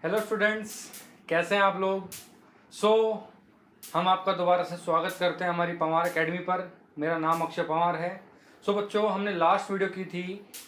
Hello students, कैसे हैं आप लोग। हम आपका दोबारा से स्वागत करते हैं हमारी पवार एकेडमी पर। मेरा नाम अक्षय पवार है। बच्चों, हमने लास्ट वीडियो की थी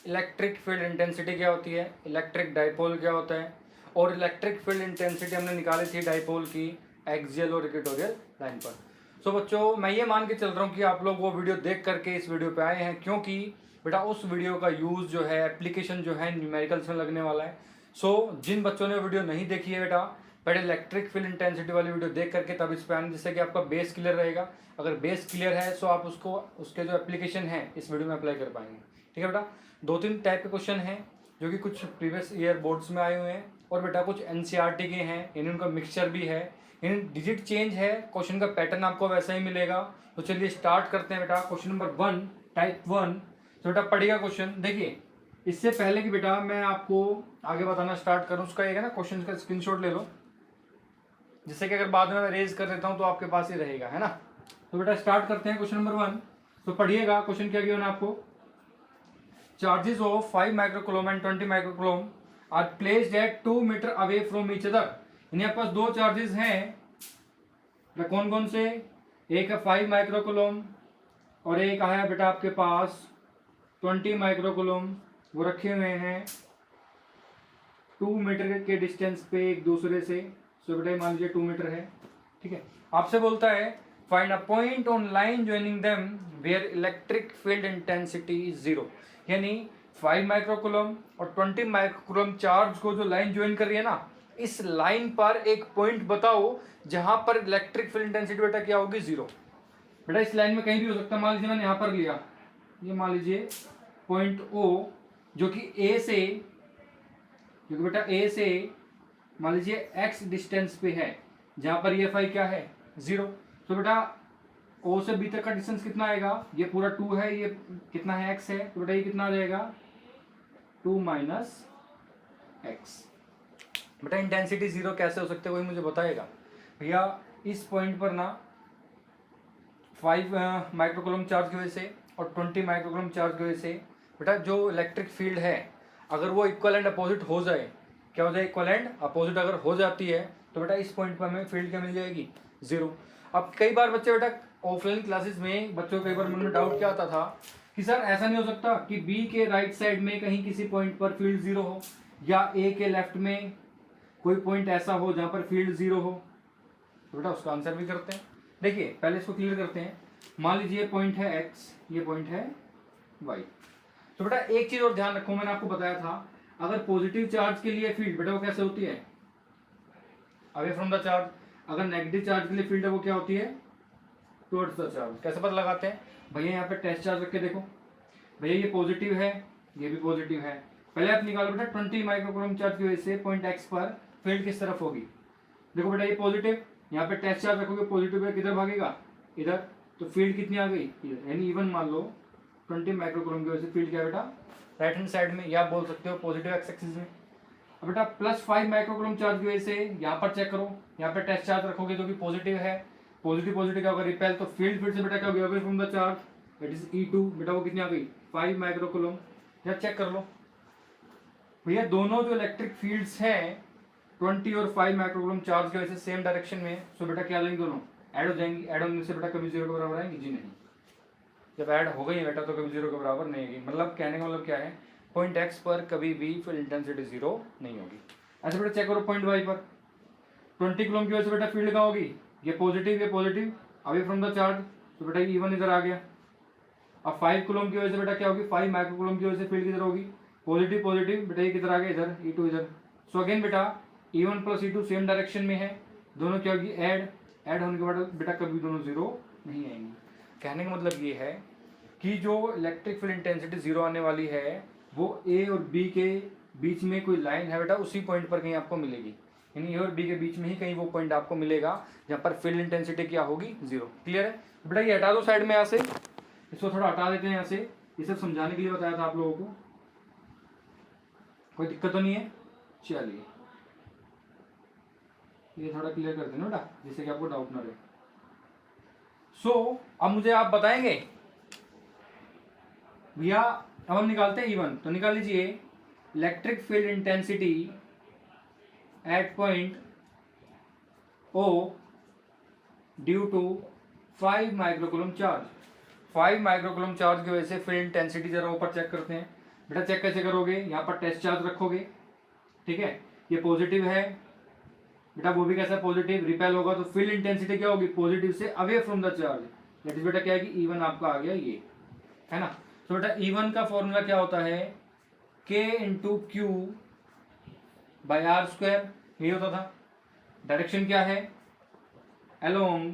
इलेक्ट्रिक फील्ड इंटेंसिटी क्या होती है, इलेक्ट्रिक डाइपोल क्या होता है, और इलेक्ट्रिक फील्ड इंटेंसिटी हमने निकाली थी डाइपोल की एक्सियल और इक्वेटोरियल लाइन पर। बच्चों, मैं ये मान के चल रहा हूँ कि आप लोग वो वीडियो देख करके इस वीडियो पे आए हैं, क्योंकि बेटा उस वीडियो का यूज़ जो है, एप्लीकेशन जो है न्यूमेरिकल्स में लगने वाला है। जिन बच्चों ने वीडियो नहीं देखी है बेटा, पहले इलेक्ट्रिक फील्ड इंटेंसिटी वाली वीडियो देख करके तब इस पे आने, जिससे कि आपका बेस क्लियर रहेगा। अगर बेस क्लियर है तो आप उसको उसके जो एप्लीकेशन है इस वीडियो में अप्लाई कर पाएंगे। ठीक है बेटा। 2-3 टाइप के क्वेश्चन हैं जो कि कुछ प्रीवियस ईयर बोर्ड्स में आए हुए हैं, और बेटा कुछ एनसीईआरटी के हैं, यानी उनका मिक्सचर भी है, यानी डिजिट चेंज है, क्वेश्चन का पैटर्न आपको वैसा ही मिलेगा। तो चलिए स्टार्ट करते हैं बेटा। Question number 1 type 1। तो बेटा पढ़िएगा क्वेश्चन। देखिए, इससे पहले कि बेटा मैं आपको आगे बताना स्टार्ट करूं, उसका एक है ना क्वेश्चन का स्क्रीनशॉट ले लो, जिससे कि अगर बाद में मैं रेज कर देता हूं तो आपके पास ही रहेगा, है ना। तो बेटा स्टार्ट करते हैं क्वेश्चन नंबर 1। तो पढ़िएगा क्वेश्चन क्या गिवन आपको। Charges of 5 microcoulomb and 20 microcoulomb are placed at 2 metre away from each other. यानी आपके पास दो चार्जेस हैं, कौन कौन से। एक है 5 माइक्रोकूलम और एक है बेटा आपके पास 20 माइक्रोकूलम। वो रखे हुए हैं 2 मीटर के डिस्टेंस पे एक दूसरे से। सो बेटा मान लीजिए 2 मीटर है। ठीक है। आपसे बोलता है find a point on line joining them where electric field intensity is 0। यानी 5 माइक्रोकूलम और 20 माइक्रोकूलम चार्ज को जो लाइन ज्वाइन कर रही है ना, इस लाइन पर एक पॉइंट बताओ जहां पर इलेक्ट्रिक फील्ड इंटेंसिटी बेटा क्या होगी, 0। बेटा इस लाइन में कहीं भी हो सकता है। मान लीजिए मैंने यहां पर लिया, ये मान लीजिए पॉइंट O, जो कि ए से, क्योंकि बेटा ए से मान लीजिए x डिस्टेंस पे है, जहां पर ये फाई क्या है, 0। तो बेटा O से B तक का डिस्टेंस कितना आएगा, ये पूरा 2 है, ये कितना है, x है। तो बेटा ये कितना आ जाएगा, 2 माइनस एक्स। बेटा इंटेंसिटी 0 कैसे हो सकते हैं, वही मुझे बताएगा भैया। इस पॉइंट पर ना 5 माइक्रोकूलम चार्ज की वजह से और 20 माइक्रोकूलम चार्ज की वजह से बेटा जो इलेक्ट्रिक फील्ड है, अगर वो इक्वल एंड अपोजिट हो जाए, क्या हो जाए, इक्वल एंड अपोजिट अगर हो जाती है, तो बेटा इस पॉइंट पर हमें फील्ड क्या मिल जाएगी, 0। अब कई बार बच्चे बेटा ऑफलाइन क्लासेस में बच्चों को कई बार मन में डाउट क्या आता था कि सर ऐसा नहीं हो सकता कि बी के राइट साइड में कहीं किसी पॉइंट पर फील्ड 0 हो, या ए के लेफ्ट में कोई पॉइंट ऐसा हो जहां पर फील्ड 0 हो। तो बेटा उसका आंसर भी करते हैं। देखिए पहले इसको क्लियर करते हैं। मान लीजिए पॉइंट है एक्स, ये पॉइंट है वाई। तो बेटा एक चीज और ध्यान रखो, मैंने आपको बताया था अगर पॉजिटिव चार्ज के लिए फील्ड बेटा वो कैसे होती है, अवे फ्रॉम द चार्ज। अगर नेगेटिव चार्ज के लिए फील्ड है वो क्या होती है, टुवर्ड्स द चार्ज। कैसे पता लगाते हैं भैया, यहाँ पे टेस्ट चार्ज रख के देखो भैया, ये पॉजिटिव है, ये भी पॉजिटिव है। पहले आप निकालो बेटा 20 माइक्रोकूलम चार्ज की वजह से पॉइंट एक्स पर फील्ड किस तरफ होगी। देखो बेटा ये पॉजिटिव, यहाँ पे टेस्ट चार्ज रखोगे पॉजिटिव है, किधर भागेगा, इधर। तो फील्ड कितनी आ गई, इधर। यानी इवन मान लो 20 माइक्रोकूलम की वजह से फील्ड क्या है बेटा, राइट हैंड साइड में, या आप बोल सकते हो पॉजिटिव एक्स एक्सिस में। अब बेटा +5 माइक्रोकूलम चार्ज की वजह से यहाँ पर चेक करो, यहाँ पे टेस्ट चार्ज रखोगे जो कि पॉजिटिव है, पॉजिटिव पॉजिटिव क्या होगा, रिपेल। तो फील्ड फिर से बेटा क्या होगा, away from the charge, that is E2। बेटा वो कितनी आ गई, 5 माइक्रोकूलम। या चेक कर लो भैया, दोनों जो इलेक्ट्रिक फील्ड्स हैं 20 और 5 माइक्रोकूलम चार्ज की वजह से सेम डायरेक्शन में। सो बेटा क्या लेंगे, दोनों ऐड हो जाएंगी। ऐड होने से बेटा कभी 0 के बराबर आएंगी, जी नहीं। जब ऐड हो गई है बेटा तो कभी 0 के बराबर नहीं होगी। मतलब कहने का मतलब क्या है, पॉइंट एक्स पर कभी भी फील्ड इंटेंसिटी 0 नहीं होगी। ऐसे बेटा चेक करो पॉइंट वाई पर 20 कूलम की वजह से बेटा फील्ड कहाँ होगी, ये positive away from the charge. तो बेटा E1 इधर आ गया। अब 5 कूलम की वजह से बेटा क्या होगी, 5 माइक्रोकूलम की वजह से फील्ड किधर होगी, पॉजिटिव बेटा ये किधर आ गया, इधर E2 इधर। सो अगेन बेटा E1 plus E2 same direction में है, दोनों क्या होगी, ऐड होने के बाद बेटा कभी दोनों 0 नहीं आएंगी। कहने का मतलब ये है कि जो इलेक्ट्रिक फील्ड इंटेंसिटी 0 आने वाली है वो ए और बी के बीच में कोई लाइन है बेटा, उसी पॉइंट पर कहीं आपको मिलेगी। यानी ए और बी के बीच में ही कहीं वो पॉइंट आपको मिलेगा जहाँ पर फील्ड इंटेंसिटी क्या होगी, 0। क्लियर है बेटा। ये हटा दो साइड में, यहाँ से इसको थोड़ा हटा देते हैं यहाँ से। ये सब समझाने के लिए बताया था आप लोगों को, कोई दिक्कत तो नहीं है। चलिए ये थोड़ा क्लियर कर देना बेटा, जिससे कि आपको डाउट ना रहे। अब मुझे आप बताएंगे भैया, अब हम निकालते हैं E1। तो निकाल लीजिए electric field intensity at point O due to 5 microcoulomb charge. 5 microcoulomb charge की वजह से फील्ड इंटेंसिटी जरा ऊपर चेक करते हैं। बेटा चेक कैसे करोगे, यहाँ पर टेस्ट चार्ज रखोगे, ठीक है, ये पॉजिटिव है, बेटा वो भी कैसा पॉजिटिव, रिपेल होगा तो फील्ड इंटेंसिटी क्या होगी, पॉजिटिव से away from the charge, that is बेटा क्या है कि E1 आपका आ गया ये, है ना। तो बेटा E1 का फॉर्मूला क्या होता है, K into Q by R square, ये होता था। डायरेक्शन क्या है, अलोंग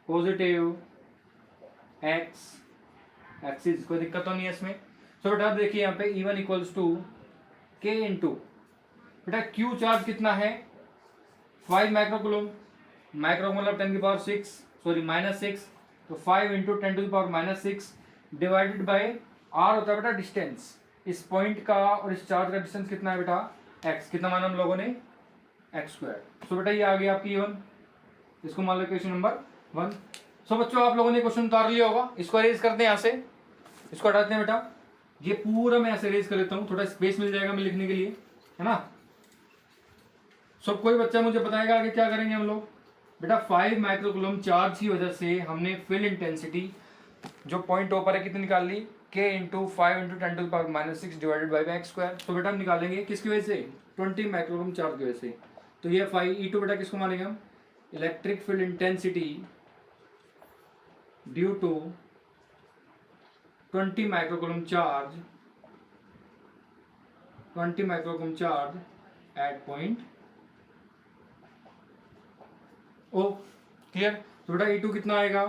पॉजिटिव एक्स एक्सिस, कोई दिक्कत तो नहीं है इसमें। सो बेटा आप देखिए यहाँ पे E1 equals to K into बेटा क्यू चार्ज कितना है 5 माइक्रोकूलम, माइक्रो मतलब 10 की पावर 6 सॉरी -6, तो 5 into 10 to the power -6 divided by R होता है बेटा डिस्टेंस, इस पॉइंट का और इस चार्ज का डिस्टेंस कितना है बेटा x, कितना माना हम लोगों ने एक्स स्क्वायर। सो बेटा ये आ गया आपकी E1, इसको मान लो क्वेश्चन नंबर 1। सो बच्चों आप लोगों ने क्वेश्चन उतार लिया होगा, इसको अरेज करते हैं यहाँ से, इसको हटाते हैं बेटा, ये पूरा मैं ऐसे अरेज कर लेता हूँ, थोड़ा स्पेस मिल जाएगा मैं लिखने के लिए, है ना। सो कोई बच्चा मुझे बताएगा आगे क्या करेंगे हम लोग, बेटा 5 माइक्रोकूलम चार्ज की वजह से हमने फील्ड इंटेंसिटी जो पॉइंट ऊपर है कितनी निकाल ली, K into 5 into 10 to the power -6 divided by X square. तो बेटा हम निकालेंगे किसकी वजह से, 20 माइक्रोकूलम चार्ज की वजह से। तो ये 5 E2 बेटा किसको मानेंगे हम, electric field intensity due to 20 microcoulomb charge, 20 microcoulomb charge at point O, clear. तो बेटा E2 कितना आएगा,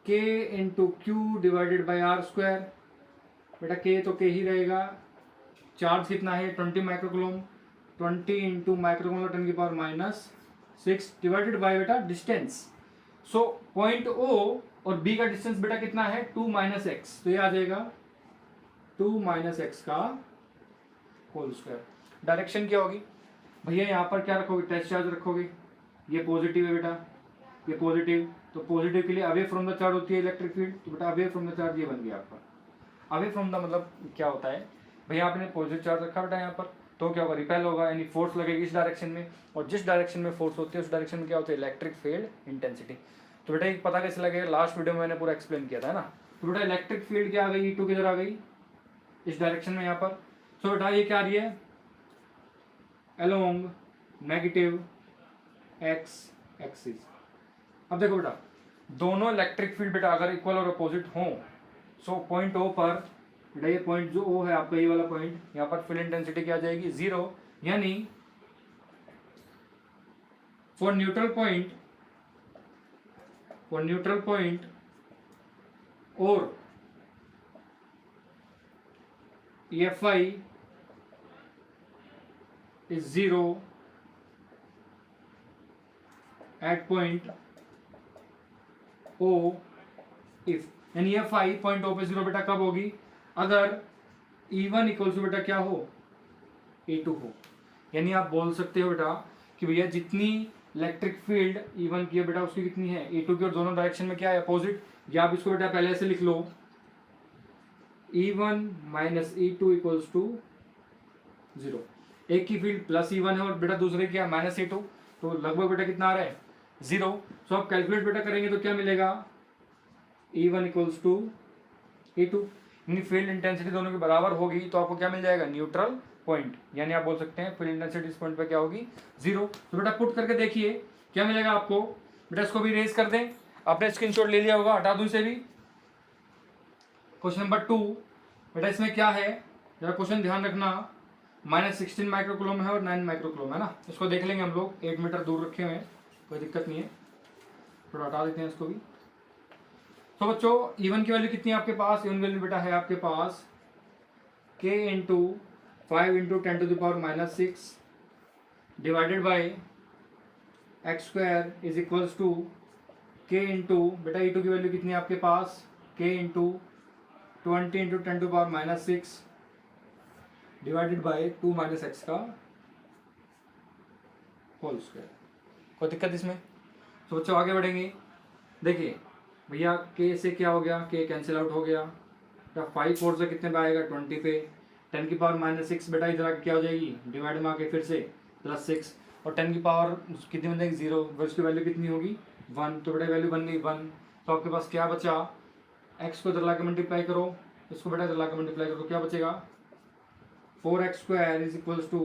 K into Q divided by R square, बेटा K तो K ही रहेगा, चार्ज कितना है 20 माइक्रोकूलम, 20 इंटू माइक्रोकूलम 10 की पावर -6 डिवाइडेड बाई बेटा डिस्टेंस। सो पॉइंट O और B का डिस्टेंस बेटा कितना है 2 - x, तो ये आ जाएगा 2 - x का होल स्क्वायर। डायरेक्शन क्या होगी भैया, यहाँ पर क्या रखोगे, टेस्ट चार्ज रखोगे, ये पॉजिटिव है बेटा, ये पॉजिटिव, तो पॉजिटिव के लिए अवे फ्रॉम द चार्ज होती है इलेक्ट्रिक फील्ड, तो बेटा अवे फ्रॉम द चार्ज ये बन गया आपका। अवे फ्रॉम द मतलब क्या होता है भैया, आपने पॉजिटिव चार्ज रखा बेटा यहाँ पर, तो क्या होगा, रिपेल होगा, यानी फोर्स लगेगी इस डायरेक्शन में, और जिस डायरेक्शन में फोर्स होती है उस डायरेक्शन में क्या होता है, इलेक्ट्रिक फील्ड इंटेंसिटी। तो बेटा एक पता कैसे लगेगा, लास्ट वीडियो में मैंने पूरा एक्सप्लेन किया था ना। तो बेटा इलेक्ट्रिक फील्ड क्या आ गई, E2 किधर आ गई, इस डायरेक्शन में यहाँ पर। सो बेटा ये क्या आ रही है, अलोंग नेगेटिव एक्स एक्सिस। अब देखो बेटा दोनों इलेक्ट्रिक फील्ड बेटा अगर इक्वल और अपोजिट हों, सो पॉइंट O पर बेटा, ये पॉइंट जो O है आपका, ये वाला पॉइंट, यहाँ पर फील्ड इंटेंसिटी क्या आ जाएगी 0, यानी फॉर न्यूट्रल पॉइंट और Fi is 0 at point O if, यानी Fi पॉइंट O पे 0 बेटा कब होगी, अगर E1 इक्वल्स बेटा क्या हो, A2 हो। यानी आप बोल सकते हो बेटा कि भैया जितनी इलेक्ट्रिक फील्ड E1 की है बेटा उसकी कितनी है A2 की, और दोनों डायरेक्शन में क्या है अपोजिट, या आप इसको बेटा पहले से लिख लो, E1 minus E2 equals to 0। एक की फील्ड प्लस E1 है और बेटा दूसरे की -E2, तो लगभग बेटा कितना आ रहा है 0। सो आप कैलकुलेट बेटा करेंगे तो क्या मिलेगा, E1 इक्वल्स टू E2, यानी फील्ड इंटेंसिटी दोनों की बराबर होगी, तो आपको क्या मिल जाएगा, न्यूट्रल पॉइंट, यानी आप बोल सकते हैं फील्ड इंटेंसिटी इस पॉइंट पे क्या होगी 0। तो बेटा पुट करके देखिए क्या मिलेगा आपको, बेटा इसको भी रेज कर दें, आपने स्क्रीनशॉट ले लिया होगा, हटा दूं इसे भी। क्वेश्चन नंबर 2 बेटा इसमें क्या है, जरा क्वेश्चन ध्यान रखना, -16 माइक्रोकूलम है और 9 माइक्रोकूलम है ना, इसको देख लेंगे हम लोग, 8 मीटर दूर रखे हुए हैं, कोई दिक्कत नहीं है, थोड़ा हटा देते हैं इसको भी। तो बच्चों E1 की वैल्यू कितनी है आपके पास, E1 वैल्यू बेटा है आपके पास K into 5 into 10 to the power -6 divided by X square is equals to K into बेटा E2 की वैल्यू कितनी है आपके पास, K into 20 into 10 to power -6 divided by 2 - x का होल स्क्वायर। कोई दिक्कत इसमें, तो बच्चों आगे बढ़ेंगे। देखिए भैया K से क्या हो गया, K कैंसिल आउट हो गया, 5 4 से कितने पे आएगा 20 पे, 10 की पावर -6 बेटा इधर आके क्या हो जाएगी, डिवाइड में आके फिर से +6, और 10 की पावर कितनी बन जाएगी 0, उसकी वैल्यू कितनी होगी 1, तो बेटा वैल्यू बन गई 1। तो आपके पास क्या बचा, x को इधर ला के मल्टीप्लाई करो, इसको बेटा इधर ला के मल्टीप्लाई करो, तो क्या बचेगा 4x² is equals to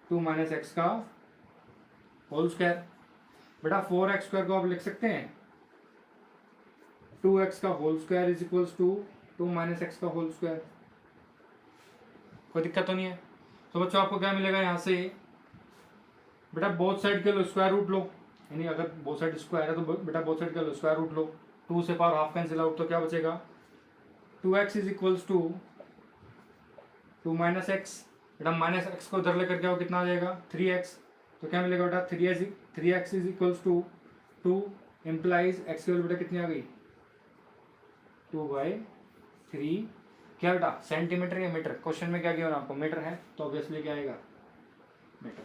2 - x का होल स्क्वायर। बेटा 4x² को आप लिख सकते हैं 2x का whole square is equals to 2 - x का होल स्क्वायर। कोई दिक्कत तो नहीं है। तो बच्चों आपको क्या मिलेगा यहाँ से, बेटा बोथ साइड के लो स्क्वायर रूट लो, यानी अगर बोथ साइड स्क्वायर है तो बेटा बोथ साइड के लो स्क्वायर रूट लो, 2 से पावर हाफ कैंसिल आउट, तो क्या बचेगा 2x is equals to 2 - x, बेटा -x को इधर लेकर के आओ, कितना आ जाएगा 3x, तो क्या मिलेगा बेटा 3x is equals to 2 implies x की वैल्यू बेटा कितनी आ गई 2/3, क्या बेटा सेंटीमीटर या मीटर, क्वेश्चन में क्या किया आपको मीटर है, तो ऑब्वियसली क्या आएगा मीटर।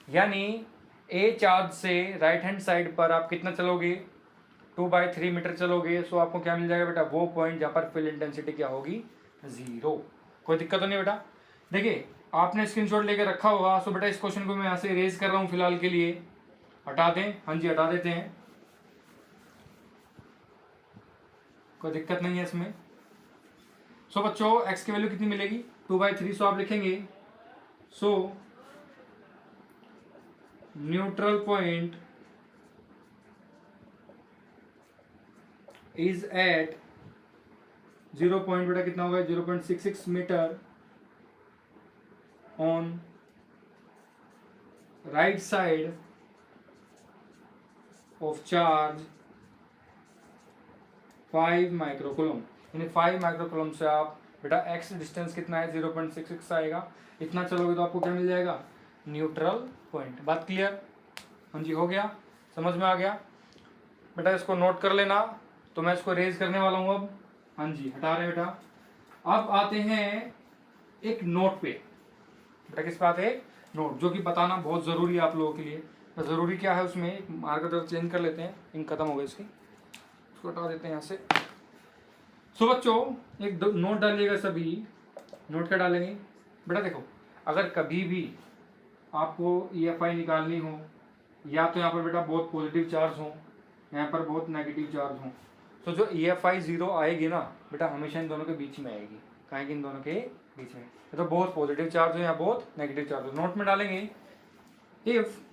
यानी ए चार्ज से राइट हैंड साइड पर आप कितना चलोगे 2/3 मीटर चलोगे, सो आपको क्या मिल जाएगा बेटा वो पॉइंट जहाँ पर फील्ड इंटेंसिटी क्या होगी 0। कोई दिक्कत तो नहीं बेटा। देखिए आपने स्क्रीनशॉट लेके रखा होगा, सो बेटा इस क्वेश्चन को मैं यहाँ से इरेज कर रहा हूँ फिलहाल के लिए, हटा दें, हाँ जी हटा देते हैं, कोई दिक्कत नहीं है इसमें। सो बच्चों x की वैल्यू कितनी मिलेगी 2/3, सो आप लिखेंगे so neutral point is at 0 point बेटा कितना होगा 0.66 metre on right side of charge 5 microcoulomb, यानी 5 माइक्रोकूलम से आप बेटा x डिस्टेंस कितना है 0.66 आएगा, इतना चलोगे तो आपको क्या मिल जाएगा न्यूट्रल पॉइंट। बात क्लियर, हाँ जी हो गया, समझ में आ गया बेटा, इसको नोट कर लेना। तो मैं इसको रेज करने वाला हूँ अब, हाँ जी हटा रहे बेटा। अब आते हैं एक नोट पे, बेटा किस पे आते हैं नोट, जो कि बताना बहुत ज़रूरी है आप लोगों के लिए। तो ज़रूरी क्या है उसमें, एक मार्कर चेंज कर लेते हैं, इंक खत्म हो गई इसकी, इसको हटा देते हैं यहाँ से। सो बच्चों एक नोट डालिएगा सभी, नोट क्या डालेंगे बेटा, देखो अगर कभी भी आपको EFI निकालनी हो, या तो यहाँ पर बेटा बहुत पॉजिटिव चार्ज हो, यहाँ पर बहुत नेगेटिव चार्ज हो, तो जो EFI 0 आएगी ना बेटा हमेशा इन दोनों के बीच में आएगी, कहाँ की इन दोनों के बीच में, तो बहुत पॉजिटिव चार्ज हो या बहुत नेगेटिव चार्ज हो। नोट में डालेंगे इफ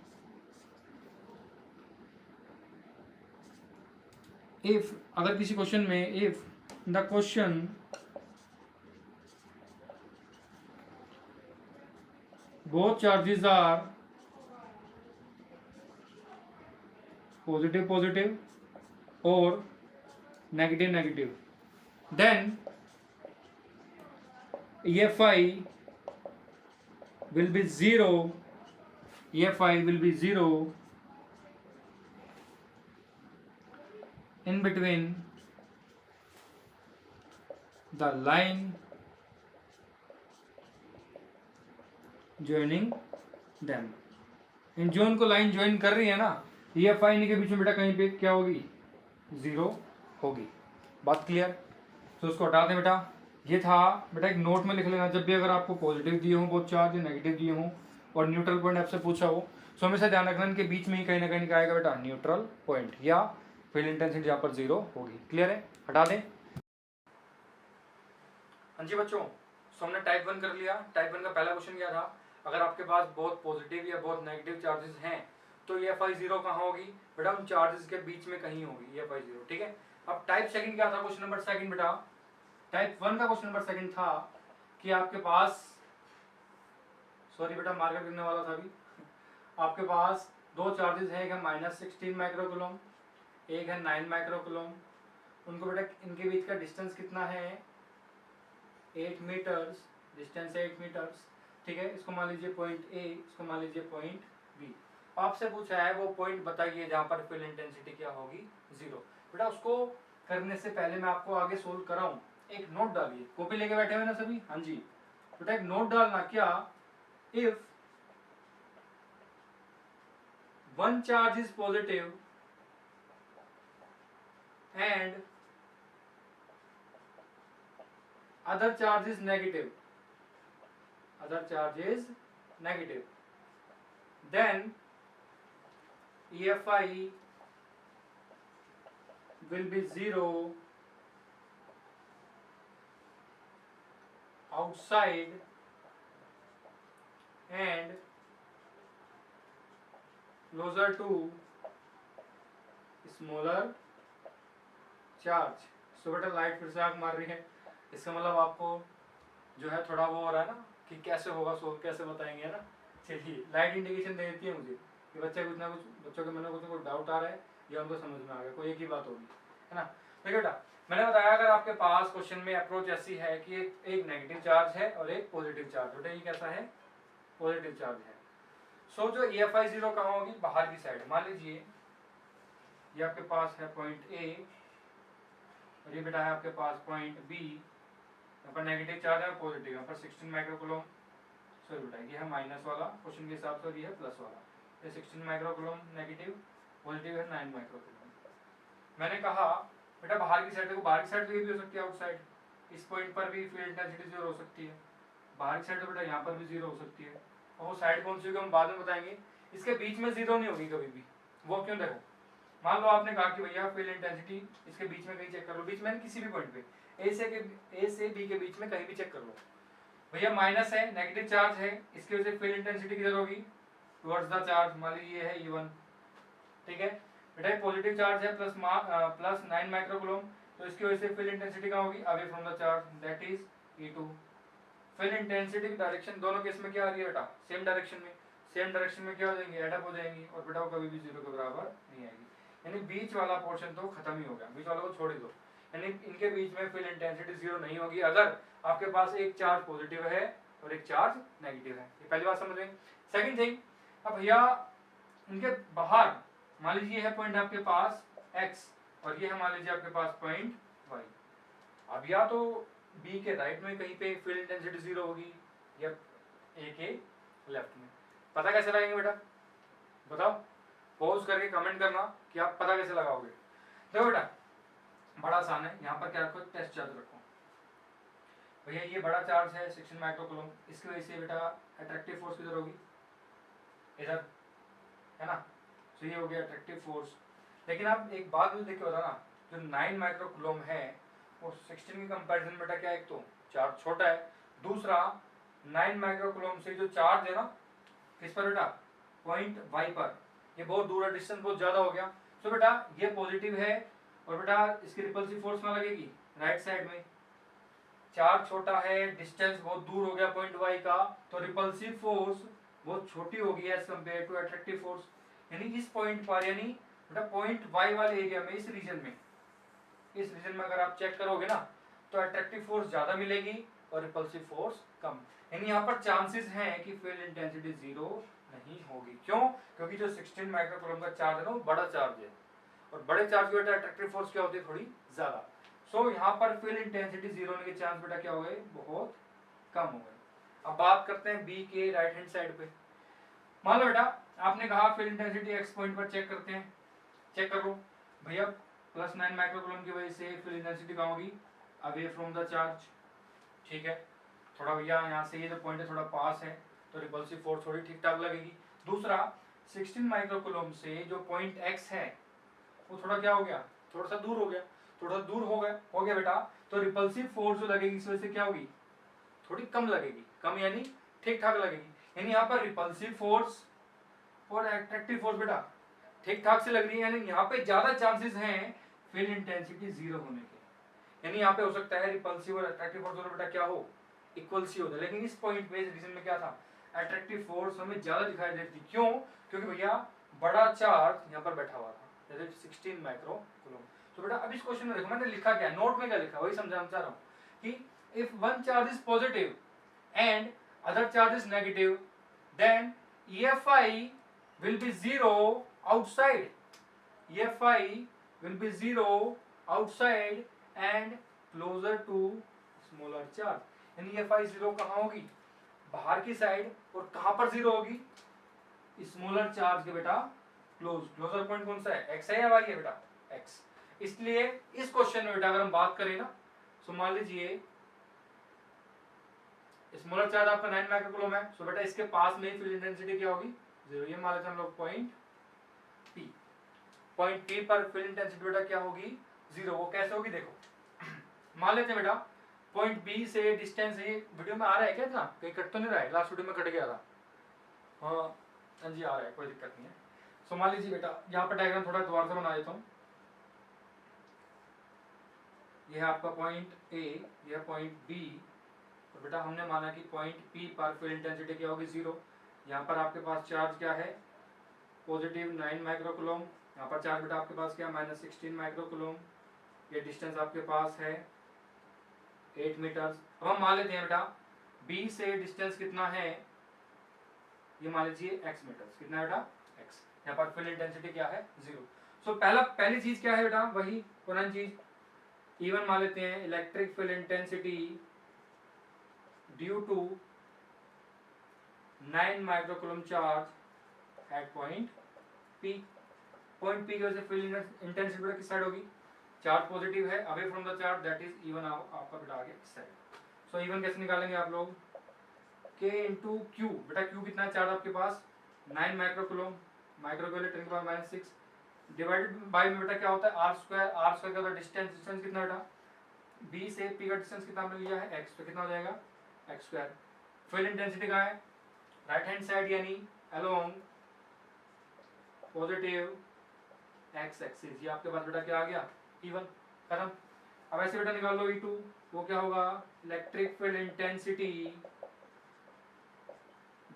अगर किसी क्वेश्चन में if the question both charges are positive or negative, then EFI will be 0, in between the line joining them। In zone को लाइन ज्वाइन कर रही है ना, EFI के बीच में बेटा कहीं पे क्या होगी 0 होगी। बात क्लियर, तो उसको हटा दें बेटा। ये था बेटा, एक नोट में लिख लेना, जब भी अगर आपको पॉजिटिव दिए हों बहुत चार्ज, नेगेटिव दिए हों और न्यूट्रल पॉइंट आपसे पूछा हो, सो हमेशा ध्यान रखना इनके बीच में ही कहीं ना कहीं आएगा बेटा न्यूट्रल पॉइंट या फील्ड इंटेंसिटी जहाँ पर 0 होगी। क्लियर है, हटा दें। हाँ जी बच्चों, सो हमने टाइप 1 कर लिया। टाइप 1 का पहला क्वेश्चन क्या था, अगर आपके पास बहुत पॉजिटिव या बहुत नेगेटिव चार्जेस हैं तो EFI 0 कहाँ होगी बेटा, उन चार्जेस के बीच में कहीं होगी EFI 0। ठीक है, अब टाइप सेकंड क्या था, क्वेश्चन नंबर सेकंड बेटा, टाइप 1 का क्वेश्चन नंबर सेकंड था कि आपके पास, सॉरी बेटा मार्कर करने वाला था अभी, आपके पास दो चार्जेस है, एक है -16 माइक्रोकूलम, एक है 9 माइक्रोकूलम, उनको बेटा इनके बीच का डिस्टेंस कितना है 8 मीटर्स, डिस्टेंस है 8 मीटर्स। ठीक है, इसको मान लीजिए पॉइंट A, इसको मान लीजिए पॉइंट B। आपसे पूछा है वो पॉइंट बताइए जहाँ पर फील्ड इंटेंसिटी क्या होगी 0। बेटा उसको करने से पहले मैं आपको आगे सोल्व कराऊं, एक नोट डालिए, कॉपी लेके बैठे हुए ना सभी, हाँ जी बेटा एक नोट डालना, क्या, if one charge is positive and other charge is negative, other charge is negative, then EFI will be 0 outside and closer to smaller charge. So बेटा लाइट फिर से आग मार रही है, इसका मतलब आपको जो है थोड़ा वो हो रहा है ना कि कैसे होगा सोल्व, कैसे बताएंगे, है ना। चलिए लाइट इंडिकेशन दे देती है मुझे कि बच्चे कुछ ना कुछ, बच्चों के मन में कुछ ना कुछ डाउट आ रहा है या उनको समझ में आ गया, कोई एक ही बात होगी, है ना। देखिए बेटा मैंने बताया अगर आपके पास क्वेश्चन में अप्रोच ऐसी है कि एक नेगेटिव चार्ज है और एक पॉजिटिव चार्ज, बेटा ये कैसा है, पॉजिटिव चार्ज है। सो जो EFI 0 कहाँ होगी, बाहर की साइड। मान लीजिए ये आपके पास है पॉइंट ए और ये बेटा है आपके पास पॉइंट बी, यहाँ पर नेगेटिव चार्ज है पॉजिटिव, यहाँ पर 16 माइक्रोकूलम, सॉरी बेटा ये है माइनस वाला क्वेश्चन के हिसाब से और ये है प्लस वाला। ये 16 माइक्रोकूलम नेगेटिव, पॉजिटिव है 9 माइक्रोकूलम। मैंने कहा बेटा बाहर की साइड, देखो बाहर की साइड तो ये भी हो सकती है आउटसाइड, इस पॉइंट पर भी फील्ड इंटेंसिटी 0 हो सकती है, बाहर की साइड तो बेटा यहाँ पर भी 0 हो सकती है, और वो साइड कौन सी होगी हम बाद में बताएंगे। इसके बीच में 0 नहीं होगी कभी भी, वो क्यों, देखो मान लो आपने कहा कि भैया फील्ड इंटेंसिटी इसके बीच में कहीं चेक कर लो, बीच में किसी भी पॉइंट पे ए से बी के बीच में कहीं भी चेक कर लो, भैया माइनस है, नेगेटिव चार्ज है, इसकी वजह से फील्ड इंटेंसिटी किधर होगी, टुवर्ड्स द चार्ज। मान लीजिए ये है E1, ठीक है बेटा ये पॉजिटिव चार्ज है प्लस 9 माइक्रोकूलम, तो इसकी वजह से फील्ड इंटेंसिटी कहाँ होगी, away from the charge, that is E2। Field intensity की डायरेक्शन दोनों केस में क्या आ रही है बेटा, सेम डायरेक्शन में, सेम डायरेक्शन में क्या हो जाएंगे, एड अप हो जाएंगी, और बेटा वो कभी भी 0 के बराबर नहीं आएगी, यानी बीच वाला पोर्शन तो खत्म ही हो गया, बीच वाला को छोड़ ही दो, यानी इनके बीच में फील्ड इंटेंसिटी 0 नहीं होगी अगर आपके पास एक चार्ज पॉजिटिव है और एक चार्ज नेगेटिव है। ये पहली बात समझ में। सेकंड थिंग, अब भैया इनके बाहर मान लीजिए है पॉइंट आपके पास x और ये है मान लीजिए आपके पास पॉइंट y, अब या तो b के राइट में कहीं पे फील्ड इंटेंसिटी 0 होगी या a के लेफ्ट में, पता कैसे लगाएंगे बेटा, बताओ, पॉज करके कमेंट करना कि आप पता कैसे लगाओगे। देखो बेटा बड़ा आसान है, यहाँ पर क्या रखो, टेस्ट चार्ज रखो, भैया ये बड़ा चार्ज है 16 माइक्रोकूलम, इसकी वजह से बेटा अट्रैक्टिव फोर्स किधर होगी, इधर, है ना। तो ये हो गया अट्रैक्टिव फोर्स। लेकिन आप एक बात भी देख के बता ना, जो 9 माइक्रोकूलम है वो 16 के कंपैरिजन बेटा क्या है, एक तो चार्ज छोटा है, दूसरा 9 माइक्रोकूलम से जो चार्ज है ना किस पर बेटा, पॉइंट y पर, ये बहुत दूर है, डिस्टेंस बहुत ज्यादा हो गया। तो बेटा ये पॉजिटिव है और बेटा इसकी रिपल्सिव फोर्स में लगेगी राइट साइड में, चार्ज छोटा है, डिस्टेंस बहुत दूर हो गया पॉइंट y का, तो रिपल्सिव फोर्स बहुत छोटी होगी as compare to attractive force, यानी इस पॉइंट पर, यानी बेटा पॉइंट y वाले एरिया में, इस रीजन में अगर आप चेक करोगे ना तो अट्रैक्टिव फोर्स ज्यादा मिलेगी और रिपल्सिव फोर्स कम, यानी यहाँ पर चांसेस हैं कि फील्ड इंटेंसिटी 0 नहीं होगी। क्यों, क्योंकि जो 16 माइक्रोकूलम का चार्ज है ना वो बड़ा चार्ज है, और बड़े चार्ज की बेटा अट्रैक्टिव फोर्स क्या होती है, थोड़ी ज्यादा। सो यहाँ पर फील्ड इंटेंसिटी 0 होने के चांस बेटा क्या हो गए, बहुत कम हो गए। अब बात करते हैं बी के राइट हैंड साइड पे। मान लो बेटा आपने कहा फील्ड इंटेंसिटी एक्स पॉइंट पर चेक करते हैं, चेक करो भैया प्लस 9 माइक्रोकूलम की वजह से फील्ड इंटेंसिटी कहाँ होगी, अवे फ्रॉम द चार्ज, ठीक है, थोड़ा भैया यहाँ से ये जो पॉइंट है थोड़ा पास है तो रिपल्सिव फोर्स थोड़ी ठीक ठाक लगेगी। दूसरा 16 माइक्रोकूलम से जो पॉइंट एक्स है वो थोड़ा क्या हो गया, थोड़ा सा दूर हो गया, थोड़ा दूर हो गया बेटा, तो रिपल्सिव फोर्स जो लगेगी इस वजह से क्या होगी, थोड़ी कम लगेगी, कम यानी ठीक ठाक लगेगी, यानी यहाँ पर रिपल्सिव फोर्स और अट्रैक्टिव फोर्स बेटा ठीक ठाक से लग रही है, यानी यहाँ पे ज्यादा चांसेस हैं फील्ड इंटेंसिटी 0 होने के, यानी यहाँ पे हो सकता है रिपल्सिव और अट्रैक्टिव फोर्स दोनों बेटा क्या हो, इक्वल सी हो जाए। लेकिन इस पॉइंट पे रीजन में क्या था, अट्रैक्टिव फोर्स हमें ज्यादा दिखाई देती, क्यों, क्योंकि भैया बड़ा चार्ज यहाँ पर बैठा हुआ था, जैसे 16 माइक्रोकूलम। तो बेटा अब इस क्वेश्चन में देखो मैंने लिखा क्या, नोट में क्या लिखा वही समझाना चाह रहा हूँ कि if one charge is positive and other charge is negative then EFI will be 0 outside, EFI will be 0 outside and closer to smaller charge, यानी EFI 0 कहाँ होगी, बाहर की साइड, और कहाँ पर 0 होगी, स्मॉलर चार्ज के बेटा क्लोजर पॉइंट कौन सा है, x है या y है बेटा, x। इसलिए इस क्वेश्चन में बेटा अगर हम बात करें ना, तो मान लीजिए स्मॉलर चार्ज आपका 9 माइक्रोकूलम है, सो बेटा इसके पास में ही फील्ड इंटेंसिटी क्या होगी 0। ये मान लेते हैं हम लोग पॉइंट पी पर फील्ड इंटेंसिटी बेटा क्या होगी 0। वो कैसे होगी देखो, मान लेते हैं बेटा पॉइंट बी से डिस्टेंस, ये वीडियो में आ रहा है क्या इतना, कहीं कट तो नहीं रहा है, लास्ट वीडियो में कट गया था। हाँ जी आ रहा है, कोई दिक्कत नहीं है। सो मान लीजिए बेटा यहाँ पर डायग्राम थोड़ा दोबारा से बना देता हूँ। यह है आपका पॉइंट ए, यह पॉइंट बी, तो बेटा हमने माना कि पॉइंट पी पर फील्ड इंटेंसिटी क्या होगी 0। यहाँ पर आपके पास चार्ज क्या है पॉजिटिव 9 माइक्रोकूलम, यहाँ पर चार्ज बेटा आपके पास क्या है -16 माइक्रोकूलम। ये डिस्टेंस आपके पास है 8 मीटर्स। अब हम मान लेते हैं बेटा बी से डिस्टेंस कितना है, ये मान लीजिए x मीटर्स, कितना है बेटा x। यहाँ पर फील्ड इंटेंसिटी क्या है 0। सो पहली चीज क्या है बेटा, वही पुरानी चीज E1 मान लेते हैं, electric field intensity due to 9 microcoulomb charge at point P। Point P की वजह से फील्ड इंटेंसिटी बेटा किस साइड होगी, चार्ज पॉजिटिव है, away from the charge, that is E1 आपका बेटा आगे इस साइड। सो E1 कैसे निकालेंगे आप लोग, K इंटू Q, बेटा Q कितना है चार्ज आपके पास 9 माइक्रोकूलम, माइक्रोकूलम 10 की पावर -6 डिवाइडेड बाय में बेटा क्या होता है r स्क्वायर का होता है डिस्टेंस, डिस्टेंस कितना बेटा b से p का डिस्टेंस कितना हमने लिया है x, तो कितना हो जाएगा x स्क्वायर। फील्ड इंटेंसिटी का है राइट हैंड साइड यानी अलोंग पॉजिटिव x एक्सिस, ये आपके पास बेटा क्या आ गया E1 खत्म। अब ऐसे बेटा निकाल लो E2, वो क्या होगा electric field intensity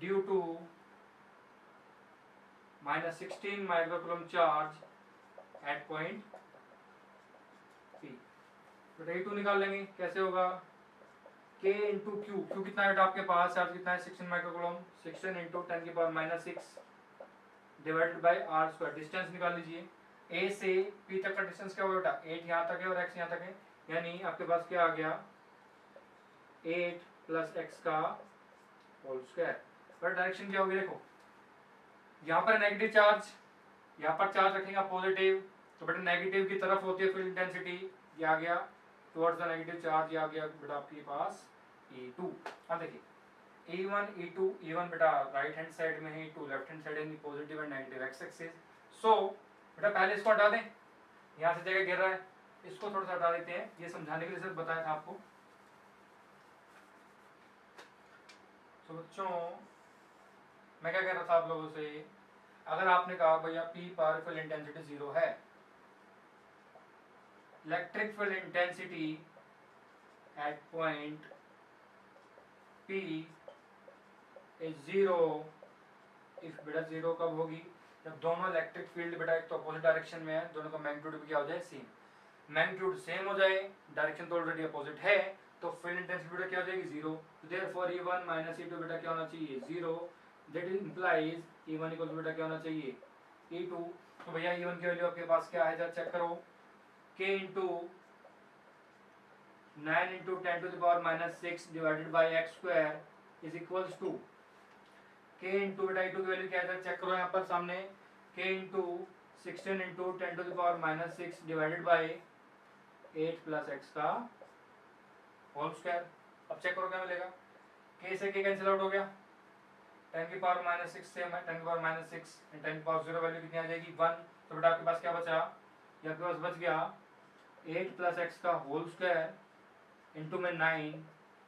due to -16 microcoulomb charge at point P। बेटा E2 निकाल लेंगे, कैसे होगा K इंटू Q, Q कितना है बेटा आपके पास, चार्ज कितना है 16 माइक्रोकूलम, 16 इंटू 10 की power -6 divided bye r square. Distance निकाल लीजिए, A से P तक का डिस्टेंस क्या होगा बेटा 8 यहाँ तक है और x यहाँ तक है, यानी आपके पास क्या आ गया 8 प्लस x का होल स्क्वायर। पर डायरेक्शन क्या होगी देखो, यहाँ पर नेगेटिव चार्ज, यहाँ पर चार्ज रखेंगे पॉजिटिव, तो बेटा नेगेटिव की तरफ होती है फील्ड इंटेंसिटी, ये आ गया टुवर्ड्स द नेगेटिव चार्ज, ये आ गया बेटा आपके पास E2। अब देखिए E1 E2, E1 बेटा राइट हैंड साइड में है, E2 लेफ्ट हैंड साइड है, positive and negative x axis. So बेटा पहले इसको हटा दें, यहाँ से जगह गिर रहा है, इसको थोड़ा सा हटा देते हैं, ये समझाने के लिए सिर्फ बताया था आपको। तो बच्चों मैं क्या कह रहा था आप लोगों से, अगर आपने कहा भैया P पर फील्ड इंटेंसिटी 0 है, electric field intensity at point P is 0 if, बेटा 0 कब होगी, जब दोनों इलेक्ट्रिक फील्ड बेटा एक तो अपोजिट डायरेक्शन में है, दोनों का मैग्नीट्यूड भी क्या हो जाए सेम, मैग्नीट्यूड सेम हो जाए, डायरेक्शन तो ऑलरेडी अपोजिट है, तो फील्ड इंटेंसिटी बेटा क्या हो जाएगी 0। देयरफॉर E1 माइनस E2 बेटा क्या होना चाहिए 0, दैट इंप्लाइज E1 इक्वल बेटा क्या होना चाहिए E2। तो भैया E1 की वैल्यू आपके पास क्या है, जरा चेक करो, K into 9 into 10 to the power -6 divided by x square is equals to K into बेटा E2 की वैल्यू क्या है, चेक करो यहाँ पर सामने, K into 16 into 10 to the power -6 divided by 8 plus x का होल स्क्वायर। अब चेक करो क्या मिलेगा, K से K कैंसिल आउट हो गया, 10 की पावर -6 से 10 की पावर -6 एंड 10 की पावर 0 वैल्यू कितनी आ जाएगी 1। तो बेटा आपके पास क्या बचा, ये आपके पास बच गया 8 प्लस x का होल स्क्वायर इंटू में 9,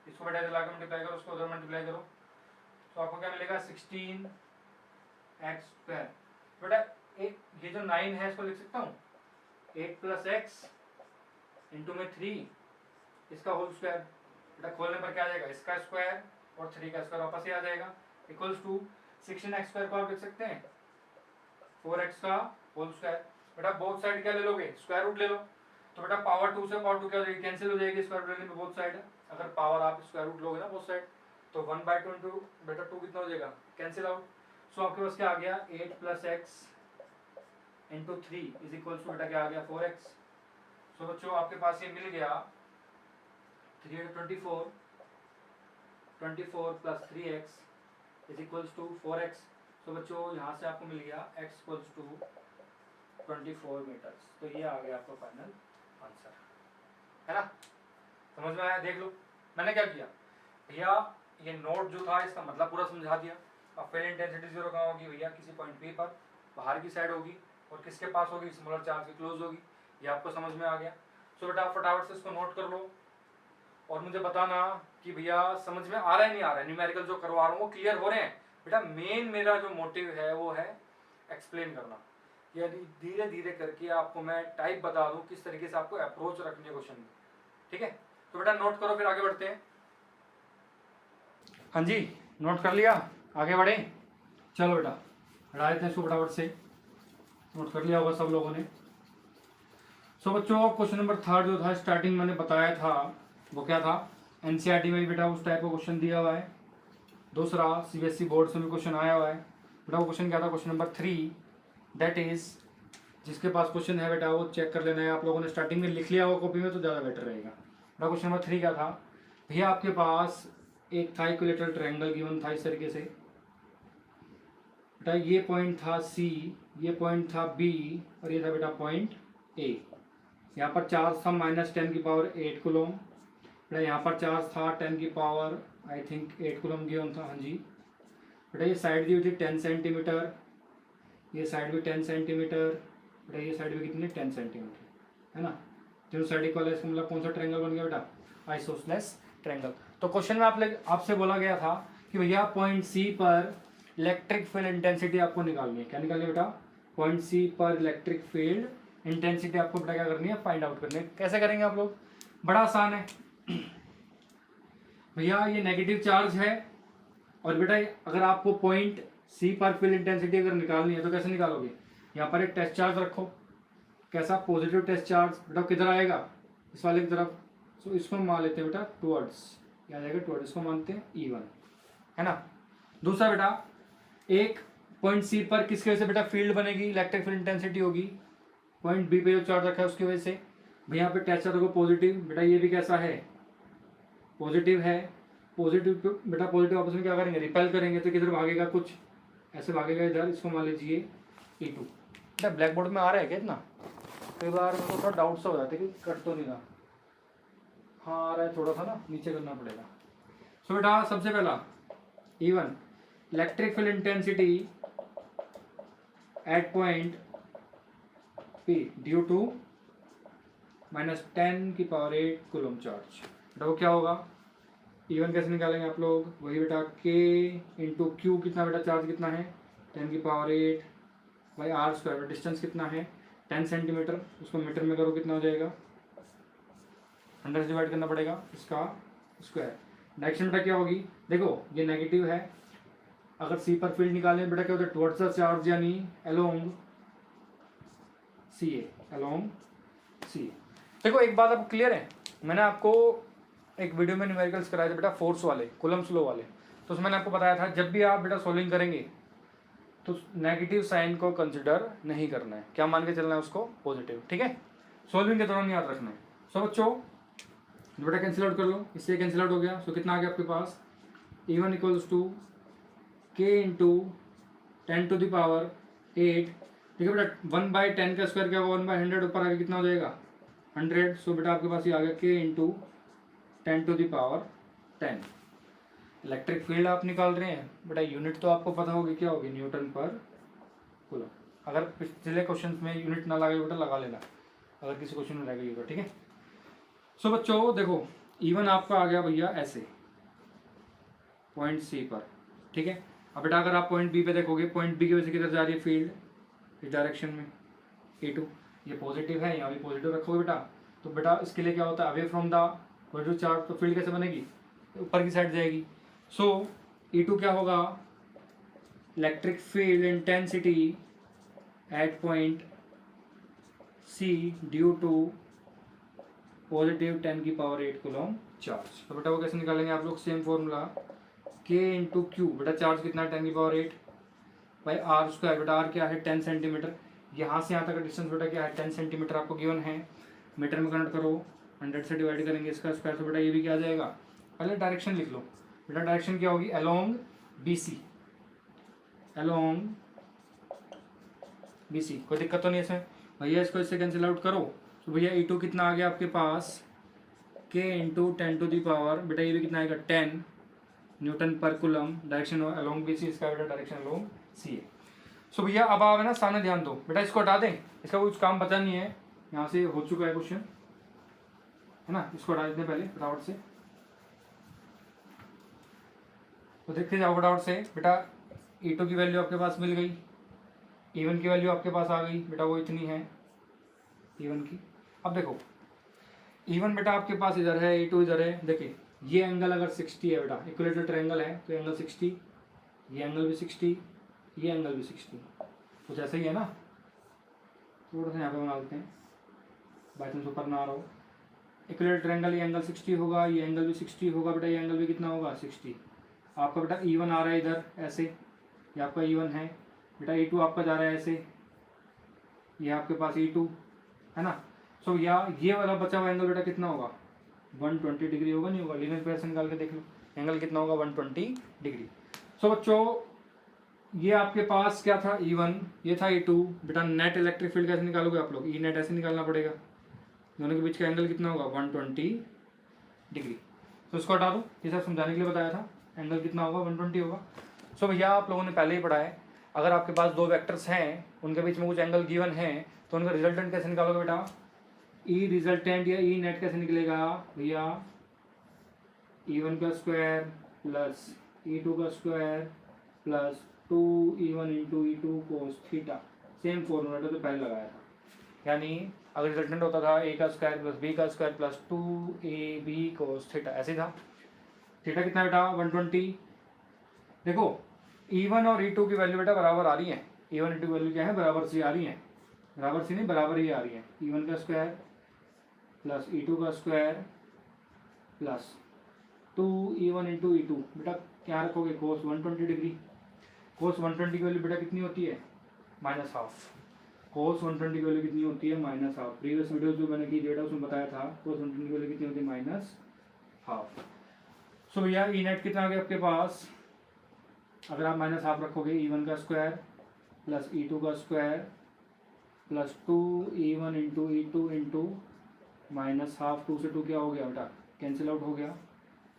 इसको बेटा इधर लाकर मल्टीप्लाई करो, उसको उधर मल्टीप्लाई करो, तो आपको क्या मिलेगा 16x स्क्वायर। बेटा ये जो 9 है इसको लिख सकता हूँ 8 प्लस एक्स इंटू में 3 इसका होल स्क्वायर, बेटा खोलने पर क्या आ जाएगा, इसका स्क्वायर और 3 का स्क्वायर वापस ही आ जाएगा, इक्वल्स टू 16x स्क्वायर को आप लिख सकते हैं 4x का होल स्क्वायर। बेटा बोथ साइड क्या ले लोगे, स्क्वायर रूट ले लो, तो बेटा पावर 2 से पावर 2 क्या हो जाएगी, कैंसिल हो जाएगी स्क्वायर रूट लेने पे बोथ साइड। अगर पावर आप स्क्वायर रूट लोगे ना बोथ साइड, तो 1/2 इंटू बेटा 2 कितना हो जाएगा, कैंसिल आउट। सो आपके पास क्या आ गया 8 plus x into 3 is equals to बेटा क्या आ गया 4x। सो बच्चों आपके पास ये मिल गया 3 24 plus 3x is equals to 4x। So बच्चों यहाँ से आपको मिल गया x इक्वल्स टू 24 मीटर्स। तो ये आ गया आपका फाइनल आंसर, है ना, समझ में आया। देख लो मैंने क्या किया भैया, ये नोट जो था इसका मतलब पूरा समझा दिया। अब फील्ड इंटेंसिटी जीरो कहाँ होगी भैया, किसी पॉइंट पी पर बाहर की साइड होगी और किसके पास होगी, स्मॉलर चार्ज के क्लोज होगी। ये आपको समझ में आ गया। सो बेटा आप फटाफट से इसको नोट कर लो और मुझे बताना कि भैया समझ में आ रहा है नहीं आ रहा है, न्यूमेरिकल जो करवा रहा हूँ वो क्लियर हो रहे हैं। बेटा मेन मेरा जो मोटिव है वो है एक्सप्लेन करना, यानी धीरे धीरे करके आपको मैं टाइप बता दूं किस तरीके से आपको अप्रोच रखनी है क्वेश्चन में। ठीक है, तो बेटा नोट करो फिर आगे बढ़ते हैं। हाँ जी, नोट कर लिया, आगे बढ़े। चलो बेटा हटा देते हैं इसको फटाफट से, नोट कर लिया होगा सब लोगों ने। सो बच्चों क्वेश्चन नंबर थर्ड जो था स्टार्टिंग मैंने बताया था वो क्या था, एनसीईआरटी में भी बेटा उस टाइप का क्वेश्चन दिया हुआ है। दूसरा सीबीएसई बोर्ड से भी क्वेश्चन आया हुआ है बेटा। वो क्वेश्चन क्या था, क्वेश्चन नंबर 3, दैट इज, जिसके पास क्वेश्चन है बेटा वो चेक कर लेना है। आप लोगों ने स्टार्टिंग में लिख लिया होगा कॉपी में तो ज़्यादा बेटर रहेगा। बेटा क्वेश्चन नंबर 3 क्या था भैया, आपके पास एक था इक्विलेटरल ट्रायंगल गिवन था इस तरीके से। बेटा ये पॉइंट था सी, ये पॉइंट था बी और ये था बेटा पॉइंट ए। यहाँ पर चार्ज था -10⁸ कूलम। बेटा यहाँ पर चार्ज था 10⁻, आई थिंक 8 कूलम गिवन था। हाँ जी बेटा ये साइड दी हुई थी 10 सेंटीमीटर, ये साइड भी 10 सेंटीमीटर, बेटा ये साइड भी कितनी 10 सेंटीमीटर है ना। तीनों साइड इक्वल है, इसका मतलब कौन सा ट्रायंगल बन गया बेटा, आइसोसेलेस ट्रायंगल। तो क्वेश्चन में आपसे बोला गया था कि भैया पॉइंट सी पर इलेक्ट्रिक फील्ड इंटेंसिटी आपको निकालनी है। क्या निकालनी है बेटा, पॉइंट सी पर इलेक्ट्रिक फील्ड इंटेंसिटी आपको बेटा क्या करनी है, फाइंड आउट करनी है। कैसे करेंगे आप लोग, बड़ा आसान है भैया। ये नेगेटिव चार्ज है और बेटा अगर आपको पॉइंट सी पर फील्ड इंटेंसिटी अगर निकालनी है तो कैसे निकालोगे, यहाँ पर एक टेस्ट चार्ज रखो। कैसा, पॉजिटिव टेस्ट चार्ज। बेटा किधर आएगा, इस वाले की तरफ। सो इसको मान लेते हैं बेटा टुवर्ड्स, क्या जाएगा टुवर्ड्स, इसको मानते हैं E1 है ना। दूसरा बेटा एक पॉइंट सी पर किसकी वजह से बेटा फील्ड बनेगी, इलेक्ट्रिक फील्ड इंटेंसिटी होगी। पॉइंट बी पे जो चार्ज रखा है उसकी वजह से। भैया यहाँ पे टेस्ट चार्ज रखो पॉजिटिव, बेटा ये भी कैसा है, पॉजिटिव है। पॉजिटिव बेटा पॉजिटिव आपस में क्या करेंगे, रिपेल करेंगे तो किधर भागेगा, कुछ ऐसे भागेगा इधर। इसको मान लीजिए E2। बेटा ब्लैक बोर्ड में आ रहा है क्या इतना, कई बार मेरे को थोड़ा डाउट सा हो जाता है कि कट तो नहीं रहा। हाँ आ रहा है, थोड़ा सा ना नीचे करना पड़ेगा। सो बेटा सबसे पहला E1 electric field intensity at point P due to -10⁸ coulomb charge. बेटा वो क्या होगा, E1 कैसे निकालेंगे आप लोग, वही बेटा K इंटू क्यू, कितना बेटा चार्ज कितना है 10⁸ बाई R²। डिस्टेंस कितना है 10 सेंटीमीटर, उसको मीटर में करो कितना हो जाएगा, 100 से डिवाइड करना पड़ेगा इसका स्क्वायर। डायरेक्शन बेटा क्या होगी, देखो ये नेगेटिव है, अगर सी पर फील्ड निकालें बेटा क्या होता है, टुवर्ड्स द चार्ज यानी अलोंग सी ए, अलोंग सी। देखो एक बात आपको क्लियर है, मैंने आपको एक वीडियो में न्यूमेरिकल्स कराए थे बेटा फोर्स वाले, कूलम्स लॉ वाले। तो उसमें मैंने आपको बताया था जब भी आप बेटा सोल्विंग करेंगे तो नेगेटिव साइन को कंसिडर नहीं करना है, क्या मान के चलना है उसको, पॉजिटिव। ठीक है, सोल्विंग के दौरान याद रखना है। सो बच्चों बेटा कैंसिल आउट कर लो, इससे कैंसिल आउट हो गया। सो कितना आ गया आपके पास, E1 equals to K into 10⁸ 8। ठीक है बेटा 1/10 का स्क्वायर क्या होगा, 1/100, ऊपर आगे कितना हो जाएगा 100। सो बेटा आपके पास ये आ गया K इंटू 10⁻10। इलेक्ट्रिक फील्ड आप निकाल रहे हैं बेटा, यूनिट तो आपको पता होगी क्या होगी, न्यूटन पर कूलम। अगर पिछले क्वेश्चन में यूनिट ना लगे बेटा लगा लेना, अगर किसी क्वेश्चन में लगेगी तो। ठीक है, सो बच्चों देखो E1 आपका आ गया भैया ऐसे पॉइंट सी पर। ठीक है, अब बेटा अगर आप पॉइंट बी पे देखोगे, पॉइंट बी की वजह से किधर जा रही है फील्ड, इस डायरेक्शन में E2। ये पॉजिटिव है, यहाँ भी पॉजिटिव रखोगे बेटा, तो बेटा इसके लिए क्या होता है, away from the positive charge, तो फील्ड कैसे बनेगी, ऊपर की साइड जाएगी। सो E2 क्या होगा, electric field intensity at point C due to positive 10⁸ coulomb charge. तो बेटा वो कैसे निकालेंगे आप लोग, same formula K into Q, बेटा चार्ज कितना है 10⁸ बाई R²। बेटा R क्या है 10 सेंटीमीटर, यहाँ से यहाँ तक का डिस्टेंस बेटा क्या है 10 सेंटीमीटर आपको गिवन है, मीटर में कन्वर्ट करो, 100 से डिवाइड करेंगे इसका स्क्वायर। तो बेटा ये भी क्या आ जाएगा, पहले डायरेक्शन लिख लो बेटा, डायरेक्शन क्या होगी, अलोंग BC, अलोंग BC। कोई दिक्कत तो नहीं है इसमें भैया, इसको इससे कैंसिल आउट करो। तो भैया E2 कितना आ गया आपके पास, K इंटू 10⁸, बेटा ये भी कितना आएगा 10 न्यूटन पर coulomb, direction along B C, इसका बेटा डायरेक्शन अलोंग सी है। सो भैया अब आप है ना सामने ध्यान दो बेटा, इसको हटा दें, इसका कुछ काम बचा नहीं है, यहाँ से हो चुका है क्वेश्चन है ना, इसको हटा देते हैं पहले फटाफट से। तो देखते जाओ फटाफट से बेटा, E2 की वैल्यू आपके पास मिल गई, E1 की वैल्यू आपके पास आ गई बेटा, वो इतनी है E1 की। अब देखो E1 बेटा आपके पास इधर है, E2 इधर है, देखिए ये एंगल अगर 60 है बेटा, इक्विलेटरल ट्रायंगल है तो एंगल 60, ये एंगल भी 60, ये एंगल भी 60, कुछ ऐसा ही है ना। थोड़ा सा यहाँ पे बना देते हैं, बाई चांस ऊपर ना आ रहा हो। इक्विलेटरल ट्रायंगल, ये एंगल 60 होगा, ये एंगल भी 60 होगा बेटा, ये एंगल भी कितना होगा 60। आपका बेटा E1 आ रहा है इधर ऐसे, ये आपका E1 है बेटा, E2 आपका जा रहा है ऐसे, ये आपके पास E2 है ना। सो ये वाला बचा हुआ एंगल बेटा कितना होगा 120 डिग्री होगा, नहीं होगा, लीनियर इक्वेशन निकाल के देख लो, एंगल कितना होगा 120 डिग्री। सो बच्चों ये आपके पास क्या था E1, ये था E2 बेटा। नेट इलेक्ट्रिक फील्ड कैसे निकालोगे आप लोग, ई नेट ऐसे निकालना पड़ेगा, दोनों के बीच का एंगल कितना होगा 120 डिग्री। तो इसको हटा दो, ये सब समझाने के लिए बताया था, एंगल कितना होगा 120 होगा। सो भैया आप लोगों ने पहले ही पढ़ा है, अगर आपके पास दो वेक्टर्स हैं उनके बीच में कुछ एंगल गिवन है तो उनका रिजल्टेंट कैसे निकालोगे बेटा, ई रिजल्टेंट या ई नेट कैसे निकलेगा भैया, E1 का स्क्वायर प्लस E2 का square plus 2E1 into E2 cos theta, same formula तो पहले लगाया था, यानी अगर रिजल्टेंट होता था A का स्क्वायर प्लस B का square plus 2AB cos theta, ऐसे था। थीटा कितना बेटा 120। देखो E1 और E2 की वैल्यू बेटा बराबर आ रही है, E1 E2 की वैल्यू क्या है बराबर सी आ रही है, बराबर सी नहीं बराबर ही आ रही है। E1 का स्क्वायर प्लस E2 का square plus 2E1 into E2 बेटा क्या रखोगे कोस 120 डिग्री। कोस 120 की वैल्यू बेटा कितनी होती है -हाफ, कोस 120 की वैल्यू कितनी होती है -हाफ। प्रीवियस वीडियो जो मैंने की बेटा उसमें बताया था कोस 120 की वैल्यू कितनी होती है -हाफ। सो भैया ई नेट कितना आ गया आपके पास, अगर आप -हाफ रखोगे E1 का स्क्वायर प्लस E2 का square plus 2E1 into E2 into -half, 2 से 2 क्या हो गया बेटा कैंसिल आउट हो गया,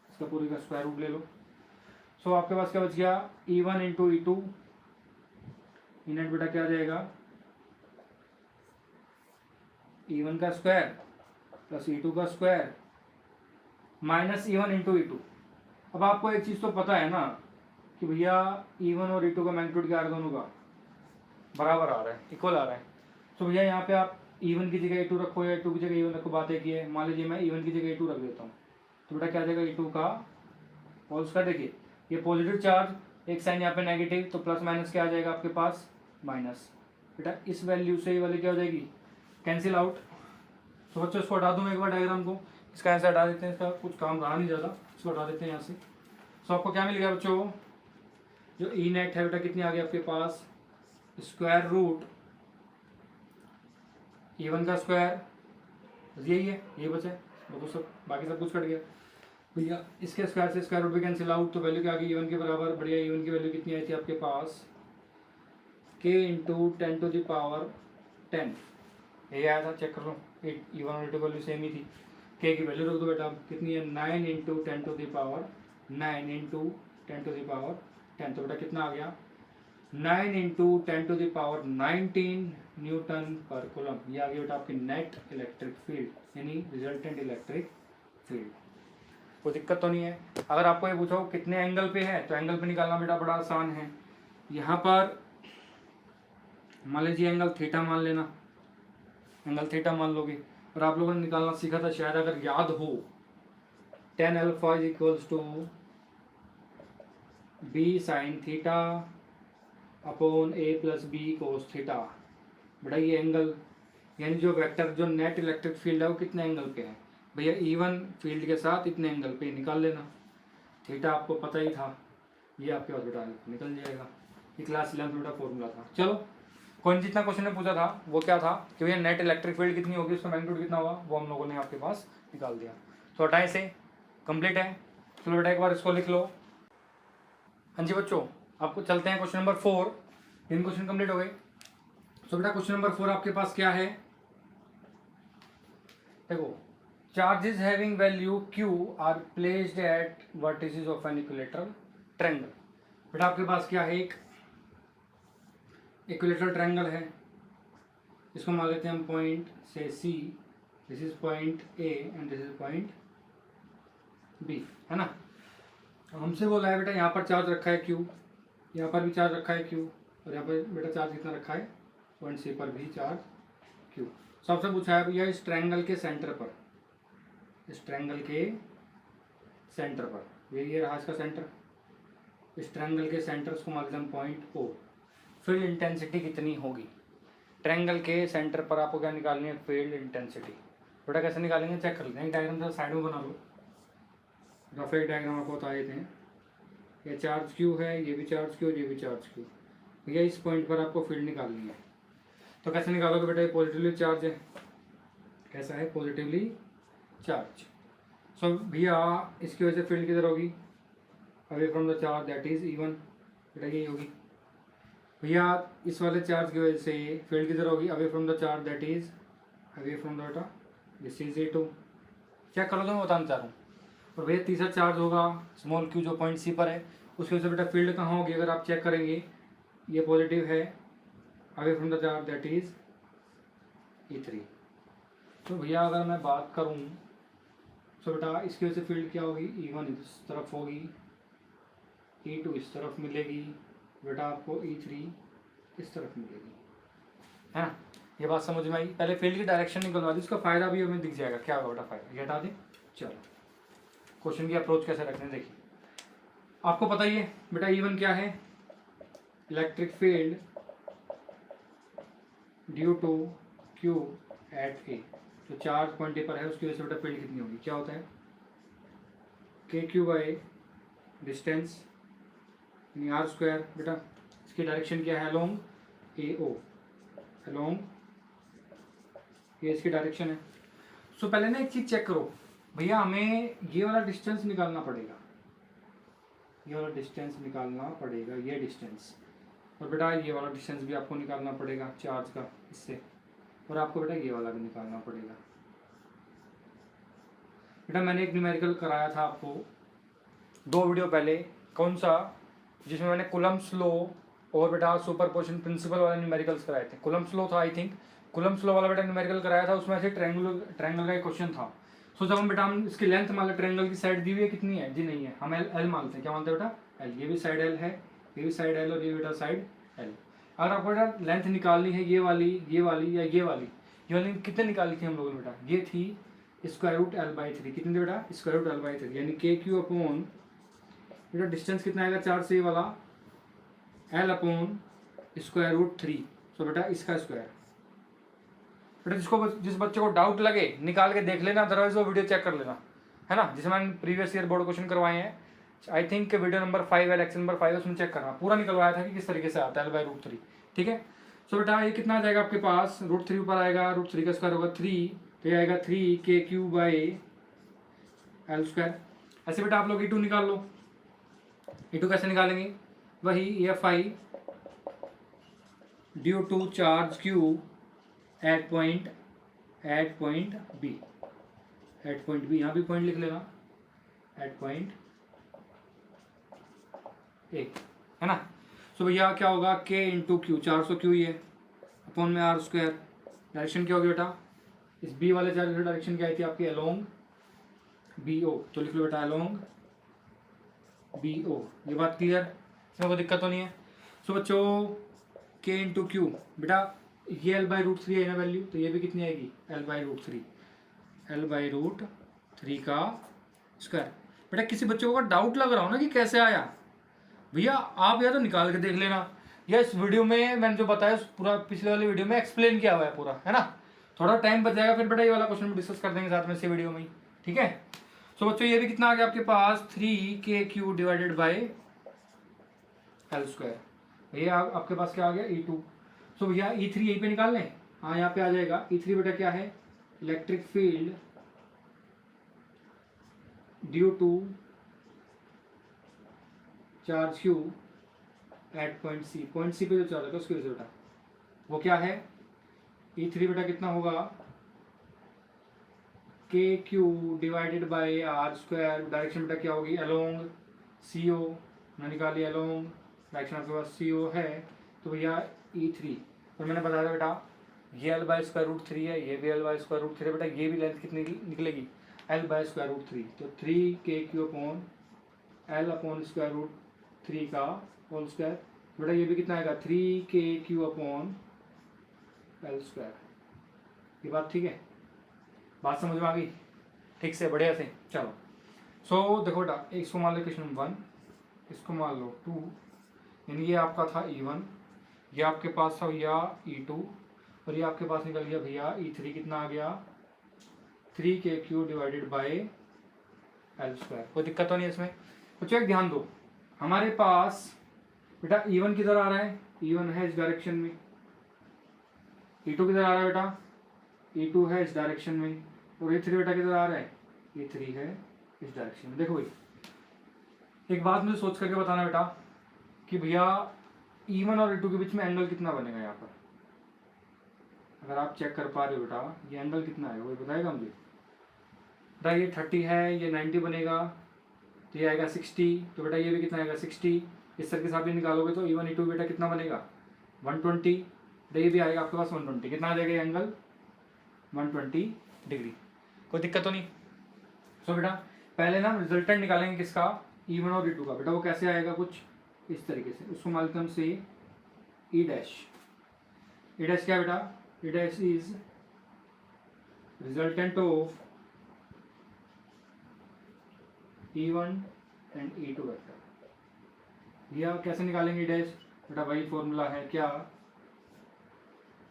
इसका पूरे का स्क्वायर रूट ले लो। सो आपके पास क्या बच गया E1 into E2, E net बेटा क्या आ जाएगा E1 का स्क्वायर प्लस E2 का square minus E1 into E2। अब आपको एक चीज़ तो पता है ना कि भैया E1 और E2 का मैग्नीट्यूड क्या आ रहा है, दोनों का बराबर आ रहा है, इक्वल आ रहा है। तो भैया यहाँ पे आप E1 की जगह E2 रखो या E2 की जगह E1 रखो, बात एक ही है। मान लीजिए मैं E1 की जगह E2 रख देता हूँ तो बेटा क्या आ जाएगा E2 का होल स्क्वायर। देखिए ये पॉजिटिव चार्ज, एक साइन यहाँ पे नेगेटिव, तो प्लस माइनस क्या आ जाएगा आपके पास माइनस। बेटा इस वैल्यू से ये वाली क्या हो जाएगी कैंसिल आउट। तो बच्चों इसको हटा दूँ एक बार डायग्राम को, इसका ऐसे हटा देते हैं, इसका कुछ काम रहा नहीं ज़्यादा, इसको हटा देते हैं यहाँ से। सो आपको क्या मिल गया बच्चों, जो ई नेट है बेटा कितनी आ गई आपके पास स्क्वायर रूट E1 का स्क्वायर, यही है, ये बचा है, वो सब बाकी सब कुछ कट गया भैया। इसके स्क्वायर से स्क्वायर रूट भी कैंसिल आउट, तो वैल्यू क्या आ गई E1 के बराबर। बढ़िया, E1 की वैल्यू कितनी आई थी आपके पास K into 10 to the power 10, ये आया था, चेक कर लो। E1 और E2 वैल्यू सेम ही थी। K की वैल्यू रख दो बेटा, कितनी है 9 into 10 to the power 9 into 10 to the power 10, तो बेटा कितना आ गया 9 into 10 to the power 19 newton पर कूलम। ये आ गया बेटा आपकी नेट इलेक्ट्रिक फील्ड यानी रिजल्टेंट इलेक्ट्रिक फील्ड। कोई दिक्कत तो नहीं है। अगर आपको ये पूछो कितने एंगल पे है तो एंगल पे निकालना बेटा बड़ा आसान है। यहाँ पर मान लीजिए एंगल थीटा मान लेना, एंगल थीटा मान लोगे, और आप लोगों ने निकालना सीखा था शायद अगर याद हो, tan alpha is equals to B sine theta upon A plus B cos theta. बेटा ये एंगल यानी जो वेक्टर जो नेट इलेक्ट्रिक फील्ड है वो कितने एंगल पे है भैया, E1 फील्ड के साथ इतने एंगल पे निकाल लेना। थीटा आपको पता ही था, ये आपके पास बेटा निकल जाएगा, ये क्लास 11 बेटा फॉर्मूला था। चलो कोई जितना क्वेश्चन ने पूछा था वो क्या था कि भैया नेट इलेक्ट्रिक फील्ड कितनी होगी, उसका मैग्नीट्यूड कितना होगा, वो हम लोगों ने आपके पास निकाल दिया। तो हटाए से कंप्लीट है। चलो बेटा एक बार इसको लिख लो। हाँ जी बच्चों, आपको चलते हैं क्वेश्चन नंबर 4। 3 क्वेश्चन कंप्लीट हो गए। तो बेटा क्वेश्चन नंबर 4 आपके पास क्या है, देखो charges having value q are placed at vertices of an equilateral triangle. बेटा आपके पास क्या है, एक इक्विलेटरल ट्रायंगल है, इसको मान लेते हैं हम पॉइंट से C, this is point A and this is point B, है ना। हमसे बोला है बेटा यहाँ पर चार्ज रखा है Q, यहाँ पर भी चार्ज रखा है Q, और यहाँ पर बेटा चार्ज कितना रखा है, पॉइंट C पर भी चार्ज Q। सबसे पूछा है भैया इस ट्रायंगल के सेंटर पर, इस ट्रायंगल के सेंटर पर, ये रहा इसका सेंटर, इस ट्रायंगल के सेंटर उसको मान लेते हैं पॉइंट O, फील्ड इंटेंसिटी कितनी होगी। ट्रायंगल के सेंटर पर आपको क्या निकालनी है, फील्ड इंटेंसिटी। बेटा कैसे निकालेंगे चेक कर लेते हैं, एक डायग्राम तो साइड में बना लो, रफ एक डायग्राम आपको बता देते हैं। ये चार्ज Q है, ये भी चार्ज Q और ये भी चार्ज Q, भैया इस पॉइंट पर आपको फील्ड निकालनी है। तो कैसे निकालोगे बेटा, ये पॉजिटिवली चार्ज है, कैसा है, पॉजिटिवली चार्ज। सो भैया इसकी वजह से फील्ड किधर होगी, away from the charge that is E1, बेटा यही होगी। भैया इस वाले चार्ज की वजह से फील्ड किधर होगी, away from the charge that is away from the बेटा दिस इज A2। चेक कर लो तो मैं बताना चाह रहा हूँ। और भैया तीसरा चार्ज होगा स्मॉल q जो पॉइंट C पर है, उसकी वजह से बेटा फील्ड कहाँ होगी, अगर आप चेक करेंगे ये पॉजिटिव है, away from the charge that is E3। तो भैया अगर मैं बात करूँ तो बेटा इसकी वजह से फील्ड क्या होगी, E1 इस तरफ होगी, E2 इस तरफ मिलेगी, बेटा आपको E3 इस तरफ मिलेगी, है ना। ये बात समझ में आई। पहले फील्ड की डायरेक्शन निकलवा दी, उसका फायदा भी हमें दिख जाएगा, क्या होगा बेटा फायदा, ये हटा दें। चलो क्वेश्चन की अप्रोच कैसे रखते हैं देखिए, आपको पता ही है बेटा E1 क्या है, electric field due to Q at A, तो चार्ज पॉइंट A पर है, उसकी वजह से बेटा फील्ड कितनी होगी, क्या होता है, KQ बाई डिस्टेंस यानी R स्क्वायर। बेटा इसकी डायरेक्शन क्या है, अलोंग AO, अलोंग ये इसकी डायरेक्शन है। सो पहले ना एक चीज चेक करो भैया, हमें ये वाला डिस्टेंस निकालना पड़ेगा, ये वाला डिस्टेंस निकालना पड़ेगा, ये डिस्टेंस, और बेटा ये वाला डिस्टेंस भी आपको निकालना पड़ेगा चार्ज का इससे, और आपको बेटा ये वाला भी निकालना पड़ेगा। बेटा मैंने एक न्यूमेरिकल कराया था आपको 2 वीडियो पहले, कौन सा, जिसमें मैंने कुलम्ब्स लॉ और बेटा सुपरपोजिशन प्रिंसिपल वाले न्यूमेरिकल्स कराए थे। कुलम्ब्स लॉ था आई थिंक, कुलम्ब्स लॉ वाला बेटा न्यूमेरिकल कराया था, उसमें से ट्रायंगल का एक क्वेश्चन था। सो जब हम बेटा हम इसकी लेंथ मान लो, ट्रायंगल की साइड दी हुई है कितनी है जी, नहीं है, हम एल मानते हैं, क्या मानते हैं बेटा एल, ये भी साइड एल है, ये भी साइड एल, और ये बेटा साइड एल। अगर आपको बेटा लेंथ निकालनी है ये वाली या ये वाली कितने निकाली थी हम लोगों ने बेटा, ये थी स्क्वायर रूट L/3, कितनी थी बेटा स्क्वायर रूट L/3, यानी KQ अपॉन बेटा डिस्टेंस कितना आएगा चार्ज से ये वाला, L अपॉन स्क्वायर रूट 3, सो बेटा इसका स्क्वायर। बेटा जिस बच्चे को डाउट लगे निकाल के देख लेना, अदरवाइज वो वीडियो चेक कर लेना, है ना, जिसमें मैंने प्रीवियस ईयर बोर्ड क्वेश्चन करवाए हैं, आई थिंक वीडियो नंबर 5 है, लेक्चर नंबर 5, उसमें चेक करना, पूरा निकलवाया था कि किस तरीके से आता है L/√3, ठीक है। सो बेटा ये कितना आ जाएगा आपके पास, √3 ऊपर आएगा, √3 का स्क्वायर होगा 3, तो ये आएगा 3KQ बाई L स्क्वायर। ऐसे बेटा आप लोग E2 निकाल लो, E2 कैसे निकालेंगे, वही EFI due to charge Q at point B, at point B, यहाँ भी पॉइंट लिख लेना, एट पॉइंट A, है ना। सो भैया क्या होगा, K इंटू Q, 400 Q ही है, अपॉन में R स्क्वायर, डायरेक्शन क्या होगी बेटा, इस B वाले चार्ज की डायरेक्शन क्या आई थी आपकी, अलोंग BO, तो लिख लो बेटा अलोंग BO। ये बात क्लियर, इसमें कोई दिक्कत तो नहीं है। सो बच्चों K इंटू Q, बेटा ये L/√3 है ना वैल्यू, तो ये भी कितनी आएगी L/√3, L/√3 का स्क्वायर। बेटा किसी बच्चे को डाउट लग रहा हो ना कि कैसे आया, भैया आप या तो निकाल के देख लेना, या इस वीडियो में मैंने जो बताया पूरा पिछले वाले वीडियो में एक्सप्लेन किया हुआ है पूरा, है ना। थोड़ा टाइम बच जाएगा, फिर बेटा ये वाला क्वेश्चन भी डिस्कस कर देंगे साथ में इसी वीडियो में ही, ठीक है। सो बच्चों ये भी कितना आ गया आपके पास, 3KQ divided by L square. भैया आपके पास क्या आ गया, E2। सो भैया E3 यहीं पे निकाल लें, हाँ यहाँ पे आ जाएगा। E3 बेटा क्या है, electric field due to charge Q at point C, point C पे जो चार्ज होगा उसकी वजह से बेटा वो क्या है, E3 बेटा कितना होगा, K Q divided by R square, direction बेटा क्या होगी अलोंग सी ओ, मैंने निकाली अलोंग, डायरेक्शन आपके पास सी ओ है तो भैया E3, और मैंने बताया था बेटा ये L by square root three है, ये भी L by square root three है, बेटा ये भी लेंथ कितनी निकलेगी L by square root three, तो 3 KQ upon L upon square root three का होल स्क्वायर, बेटा ये भी कितना आएगा 3KQ अपॉन एल स्क्वायर। ये बात ठीक है, बात समझ में आ गई ठीक से बढ़िया से। चलो सो देखो बेटा इसको मान लो क्वेश्चन 1, इसको मान लो 2, यानी ये आपका था E1, ये आपके पास था भैया E2, और ये आपके पास निकल गया भैया E3, कितना आ गया 3KQ divided by L square. कोई दिक्कत तो नहीं है इसमें। बच्चों एक ध्यान दो, हमारे पास बेटा E1 किधर आ रहा है, E1 है इस डायरेक्शन में, E2 किधर आ रहा है बेटा, E2 है इस डायरेक्शन में, और E3 बेटा किधर आ रहा है, E3 है इस डायरेक्शन में। देखो भाई एक बात मुझे सोच करके बताना बेटा कि भैया E1 और E2 के बीच में एंगल कितना बनेगा यहाँ पर, अगर आप चेक कर पा रहे हो बेटा ये एंगल कितना है वही बताएगा मुझे। बेटा ये 30 है, ये 90 बनेगा, तो ये आएगा 60, तो बेटा ये भी कितना आएगा 60, इस तरह के हिसाब से निकालोगे तो E1 E2 बेटा कितना बनेगा 120, तो ये भी आएगा आपके पास 120, कितना आ जाएगा ये एंगल 120 डिग्री। कोई दिक्कत तो नहीं। सो बेटा पहले ना रिजल्टेंट निकालेंगे किसका, E1 और E2 का। बेटा वो कैसे आएगा, कुछ इस तरीके से, उसको माध्यम से E डैश, E डैश क्या बेटा, E dash is resultant of E1 and E2 vector. यह कैसे निकालेंगे E डैश, बेटा वही फॉर्मूला है क्या,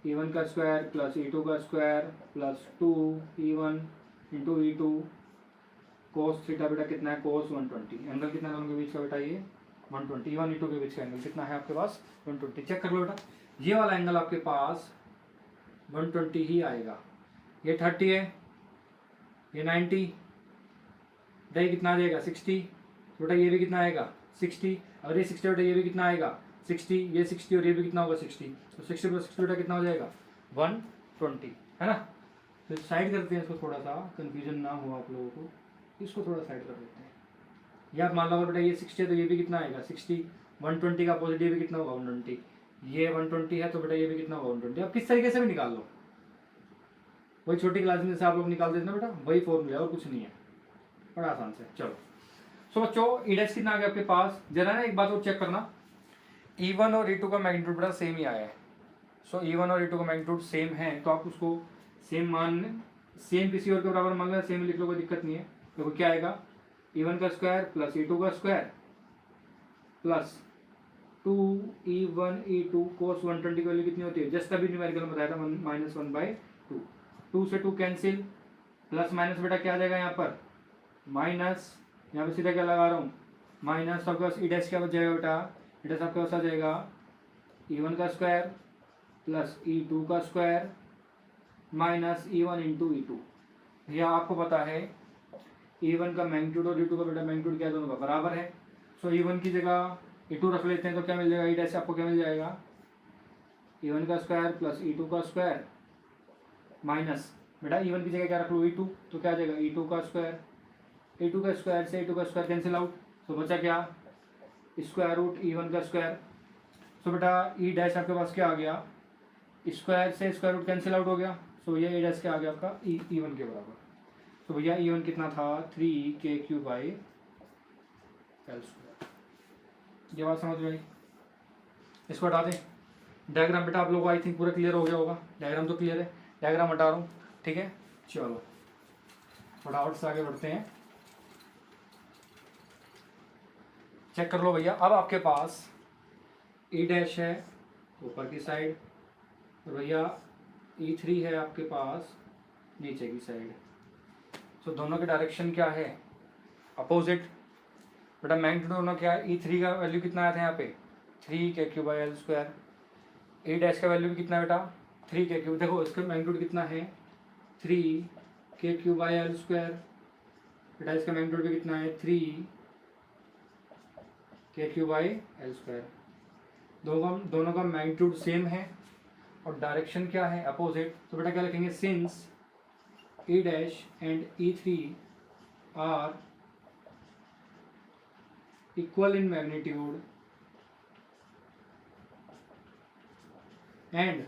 E1 का स्क्वायर प्लस E2 का square plus 2E1 into E2 कोस थीटा, बेटा कितना है कोस 120, एंगल कितना है दोनों के बीच का बेटा ये 120, E1 E2 के बीच का एंगल कितना है आपके पास 120। चेक कर लो बेटा ये वाला एंगल आपके पास 120 ही आएगा, ये 30 है, ये 90, बेटा ये कितना आ जाएगा 60, बेटा ये भी कितना आएगा 60, अगर ये 60 बेटा ये भी कितना आएगा 60, ये 60 और ये भी कितना होगा 60, तो 60 प्लस 60 बेटा कितना हो जाएगा 120, है ना। तो साइड करते हैं इसको, थोड़ा सा कन्फ्यूजन ना हो आप लोगों को, इसको थोड़ा साइड कर देते हैं। या आप मान लो बेटा ये 60 है तो ये भी कितना आएगा 60, 120 का अपोजिट ये भी कितना होगा 120, ये 120 है तो बेटा ये भी कितना होगा 120। आप किस तरीके से भी निकाल लो, वही छोटी क्लास में जैसे आप लोग निकाल देते ना बेटा, वही फॉर्मूला है और कुछ नहीं है, बड़ा आसान से। चलो सो बच्चों E डैश कितना आ गया आपके पास, जरा ना एक बात और चेक करना, E1 और E2 का मैग्नीट्यूड बेटा सेम ही आया है। सो E1 और E2 का मैग्नीट्यूड सेम है तो आप उसको सेम किसी और के बराबर मान लो, सेम लिख लो कोई दिक्कत नहीं है। देखो क्या आएगा E1 का स्क्वायर प्लस E2 का स्क्वायर प्लस 2E1 E2 कोस 120 की वैल्यू कितनी होती है, जस्ट अभी न्यूमेरिकल में बताया था -1/2, 2 से 2 कैंसिल, प्लस माइनस बेटा क्या आ जाएगा यहाँ पर माइनस, यहाँ पे सीधा क्या लगा रहा हूँ माइनस, आपके पास E डैश क्या बच जाएगा बेटा, E डैश आपके पास आ जाएगा E1 का स्क्वायर प्लस E2 का square minus E1 into E2। यह आपको पता है E1 का मैग्नीट्यूड और E2 का बेटा मैग्नीट्यूड क्या दोनों का बराबर है। सो E1 की जगह E2 रख लेते हैं तो क्या मिल जाएगा, E डैश आपको क्या मिल जाएगा E1 का स्क्वायर प्लस E2 का स्क्वायर माइनस बेटा E1 की जगह क्या रख लो E2, तो क्या आ जाएगा E2 का स्क्वायर, E2 का स्क्वायर से E2 का स्क्वायर कैंसिल आउट, तो बचा क्या स्क्वायर रूट E1 का स्क्वायर। सो बेटा E डैश आपके पास क्या आ गया, स्क्वायर से स्क्वायर रूट कैंसिल आउट हो गया, सो ये E डैश क्या आ गया आपका E1 के बराबर। तो भैया E1 कितना था 3KQ बाई एल स्क्वायर। ये बात समझ में आई, इसको हटा दें। डायग्राम बेटा आप लोगों को आई थिंक पूरा क्लियर हो गया होगा, डायग्राम तो क्लियर है, डायग्राम हटा रहा हूँ ठीक है। चलो फटाफट से आगे बढ़ते हैं, चेक कर लो भैया। अब आपके पास E डैश है ऊपर की साइड और भैया E3 है आपके पास नीचे की साइड। सो दोनों के डायरेक्शन क्या है अपोजिट। बेटा मैग्नीट्यूड दोनों क्या है, E3 का वैल्यू कितना आया था यहाँ पे 3KQ by L square, E dash का वैल्यू भी कितना है बेटा 3KQ। देखो इसका मैग्नीट्यूड कितना है 3KQ बाई एल स्क्वायर, बेटा इसका मैग्नीट्यूड भी कितना है 3KQ बाई एल स्क्वायर। दोनों का मैग्नीट्यूड सेम है और डायरेक्शन क्या है अपोजिट, तो बेटा क्या लिखेंगे since E dash and E3 are equal in magnitude and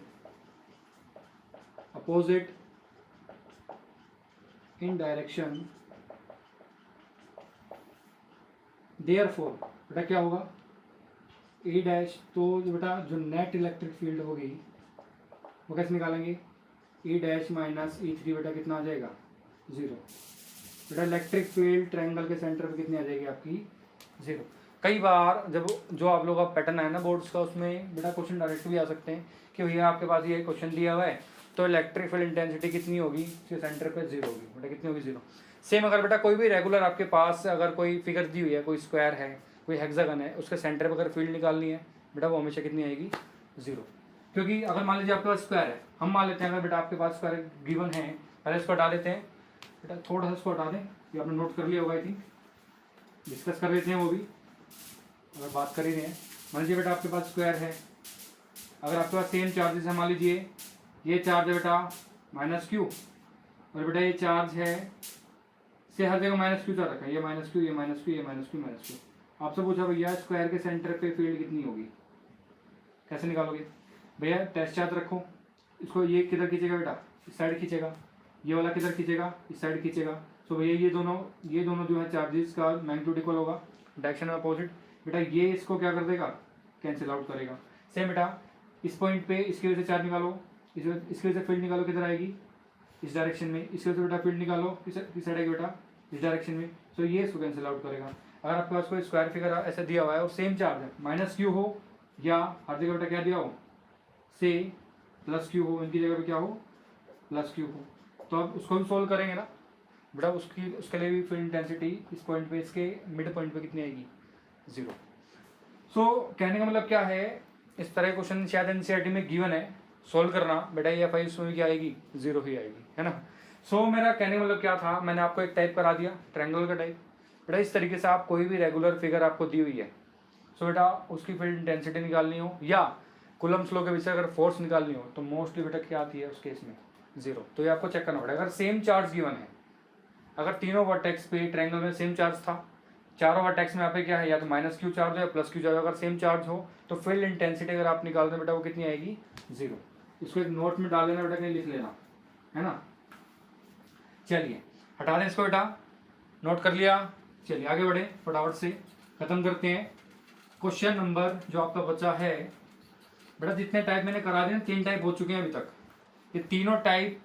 opposite in direction, therefore बेटा क्या होगा, E डैश, तो बेटा जो नेट इलेक्ट्रिक फील्ड होगी वो कैसे निकालेंगे, E डैश माइनस E3 बेटा कितना आ जाएगा, 0। बेटा इलेक्ट्रिक फील्ड ट्रायंगल के सेंटर पे कितनी आ जाएगी आपकी, 0। कई बार जब जो आप लोग का पैटर्न है ना बोर्ड्स का, उसमें बेटा क्वेश्चन डायरेक्ट भी आ सकते हैं कि भैया आपके पास ये क्वेश्चन दिया हुआ है तो इलेक्ट्रिक फील्ड इंटेंसिटी कितनी होगी, इसके सेंटर पे 0 होगी। बेटा कितनी होगी, 0। सेम अगर बेटा कोई भी रेगुलर आपके पास अगर कोई फिगर दी हुई है, कोई स्क्वायर है, कोई हेक्सागन है, उसके सेंटर पर अगर फील्ड निकालनी है बेटा वो हमेशा कितनी आएगी, 0। क्योंकि अगर मान लीजिए आपके पास स्क्वायर है, हम मान लेते हैं अगर बेटा आपके पास स्क्वायर गिवन है, पहले इसको हटा देते हैं बेटा, थोड़ा सा इसको हटा दें, ये आपने नोट कर लिया होगा, आई थिंक डिस्कस कर लेते हैं वो भी अगर बात कर ही रहे हैं। मान लीजिए बेटा आपके पास स्क्वायर है, अगर आपके पास सेम चार्जेस है, मान लीजिए ये चार्ज है बेटा -q और बेटा ये चार्ज है से हर जगह -q चल रखा है, ये -q, ये -q, ये -q, -q। आपसे पूछा भैया स्क्वायर के सेंटर पे फील्ड कितनी होगी, कैसे निकालोगे भैया, टेस्ट चार्ज रखो, इसको ये किधर खींचेगा बेटा, इस साइड खींचेगा, ये वाला किधर खींचेगा, इस साइड खींचेगा। तो भैया ये दोनों जो है चार्जेस का मैग्नीट्यूड इक्वल होगा, डायरेक्शन में अपोजिट, बेटा ये इसको क्या कर देगा, कैंसिल आउट करेगा। सेम बेटा इस पॉइंट पे इसकी वजह से चार्ज निकालो, इसकी वजह से फील्ड निकालो, किधर आएगी, इस डायरेक्शन में, इसकी वजह से बेटा फील्ड निकालो, किस साइड आएगी बेटा, इस डायरेक्शन में। तो ये इसको कैंसिल आउट करेगा। अगर आपके पास कोई स्क्वायर फिगर ऐसा दिया हुआ है और सेम चार्ज है, -q हो या हर जगह बेटा क्या दिया हो, से +q हो, इनकी जगह पे क्या हो, +q हो, तो अब उसको भी सोल्व करेंगे ना बेटा, उसके लिए भी फील्ड इंटेंसिटी इस पॉइंट पे, इसके मिड पॉइंट पे कितनी आएगी, 0। सो कहने का मतलब क्या है, इस तरह क्वेश्चन शायद एनसीईआरटी में गिवन है, सोल्व करना बेटा, ये फाइल उसमें क्या आएगी, 0 ही आएगी, है ना। सो मेरा कहने का मतलब क्या था, मैंने आपको एक टाइप करा दिया ट्रायंगल का टाइप। बेटा इस तरीके से आप कोई भी रेगुलर फिगर आपको दी हुई है, सो बेटा उसकी फील्ड इंटेंसिटी निकालनी हो या कूलम्ब्स लॉ के विषय अगर फोर्स निकालनी हो, तो मोस्टली बेटा क्या आती है उस केस में, 0। तो ये आपको चेक करना पड़ेगा। अगर सेम चार्ज गिवन है, अगर तीनों वर्टेक्स पे ट्रायंगल में सेम चार्ज था, चारों वर्टेक्स में यहाँ पे क्या है, या तो -q चार्ज हो या +q चार्ज हो, अगर सेम चार्ज हो तो फील्ड इंटेंसिटी अगर आप निकालते हैं बेटा वो कितनी आएगी, 0। इसको एक नोट में डाल लेना बेटा, कहीं लिख लेना, है ना। चलिए हटा दें इसको बेटा, नोट कर लिया। चलिए आगे बढ़े, फटाफट से खत्म करते हैं। क्वेश्चन नंबर जो आपका बचा है बेटा, जितने टाइप मैंने करा दिए 3 टाइप हो चुके हैं अभी तक, ये तीनों टाइप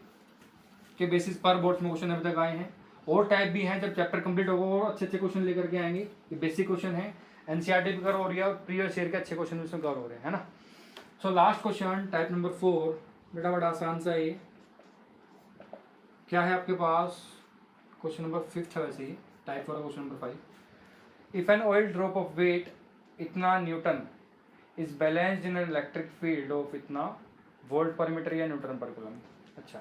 के बेसिस पर बोर्ड में क्वेश्चन अभी तक आए हैं। और टाइप भी हैं, जब चैप्टर कंप्लीट होगा और अच्छे अच्छे क्वेश्चन लेकर के आएंगे। ये बेसिक क्वेश्चन है, एनसीईआरटी भी कवर हो रही है और प्रीवियस ईयर के अच्छे क्वेश्चन इसमें कवर हो रहे हैं, है ना। So last question type number 4 बेटा, बड़ा आसान सा है। क्या है आपके पास, क्वेश्चन नंबर 5 है वैसे ही, type 4 question number 5। If an oil drop of weight इतना newton is balanced in an electric field of इतना वोल्ट पर मीटर या न्यूटन पर कूलम। अच्छा,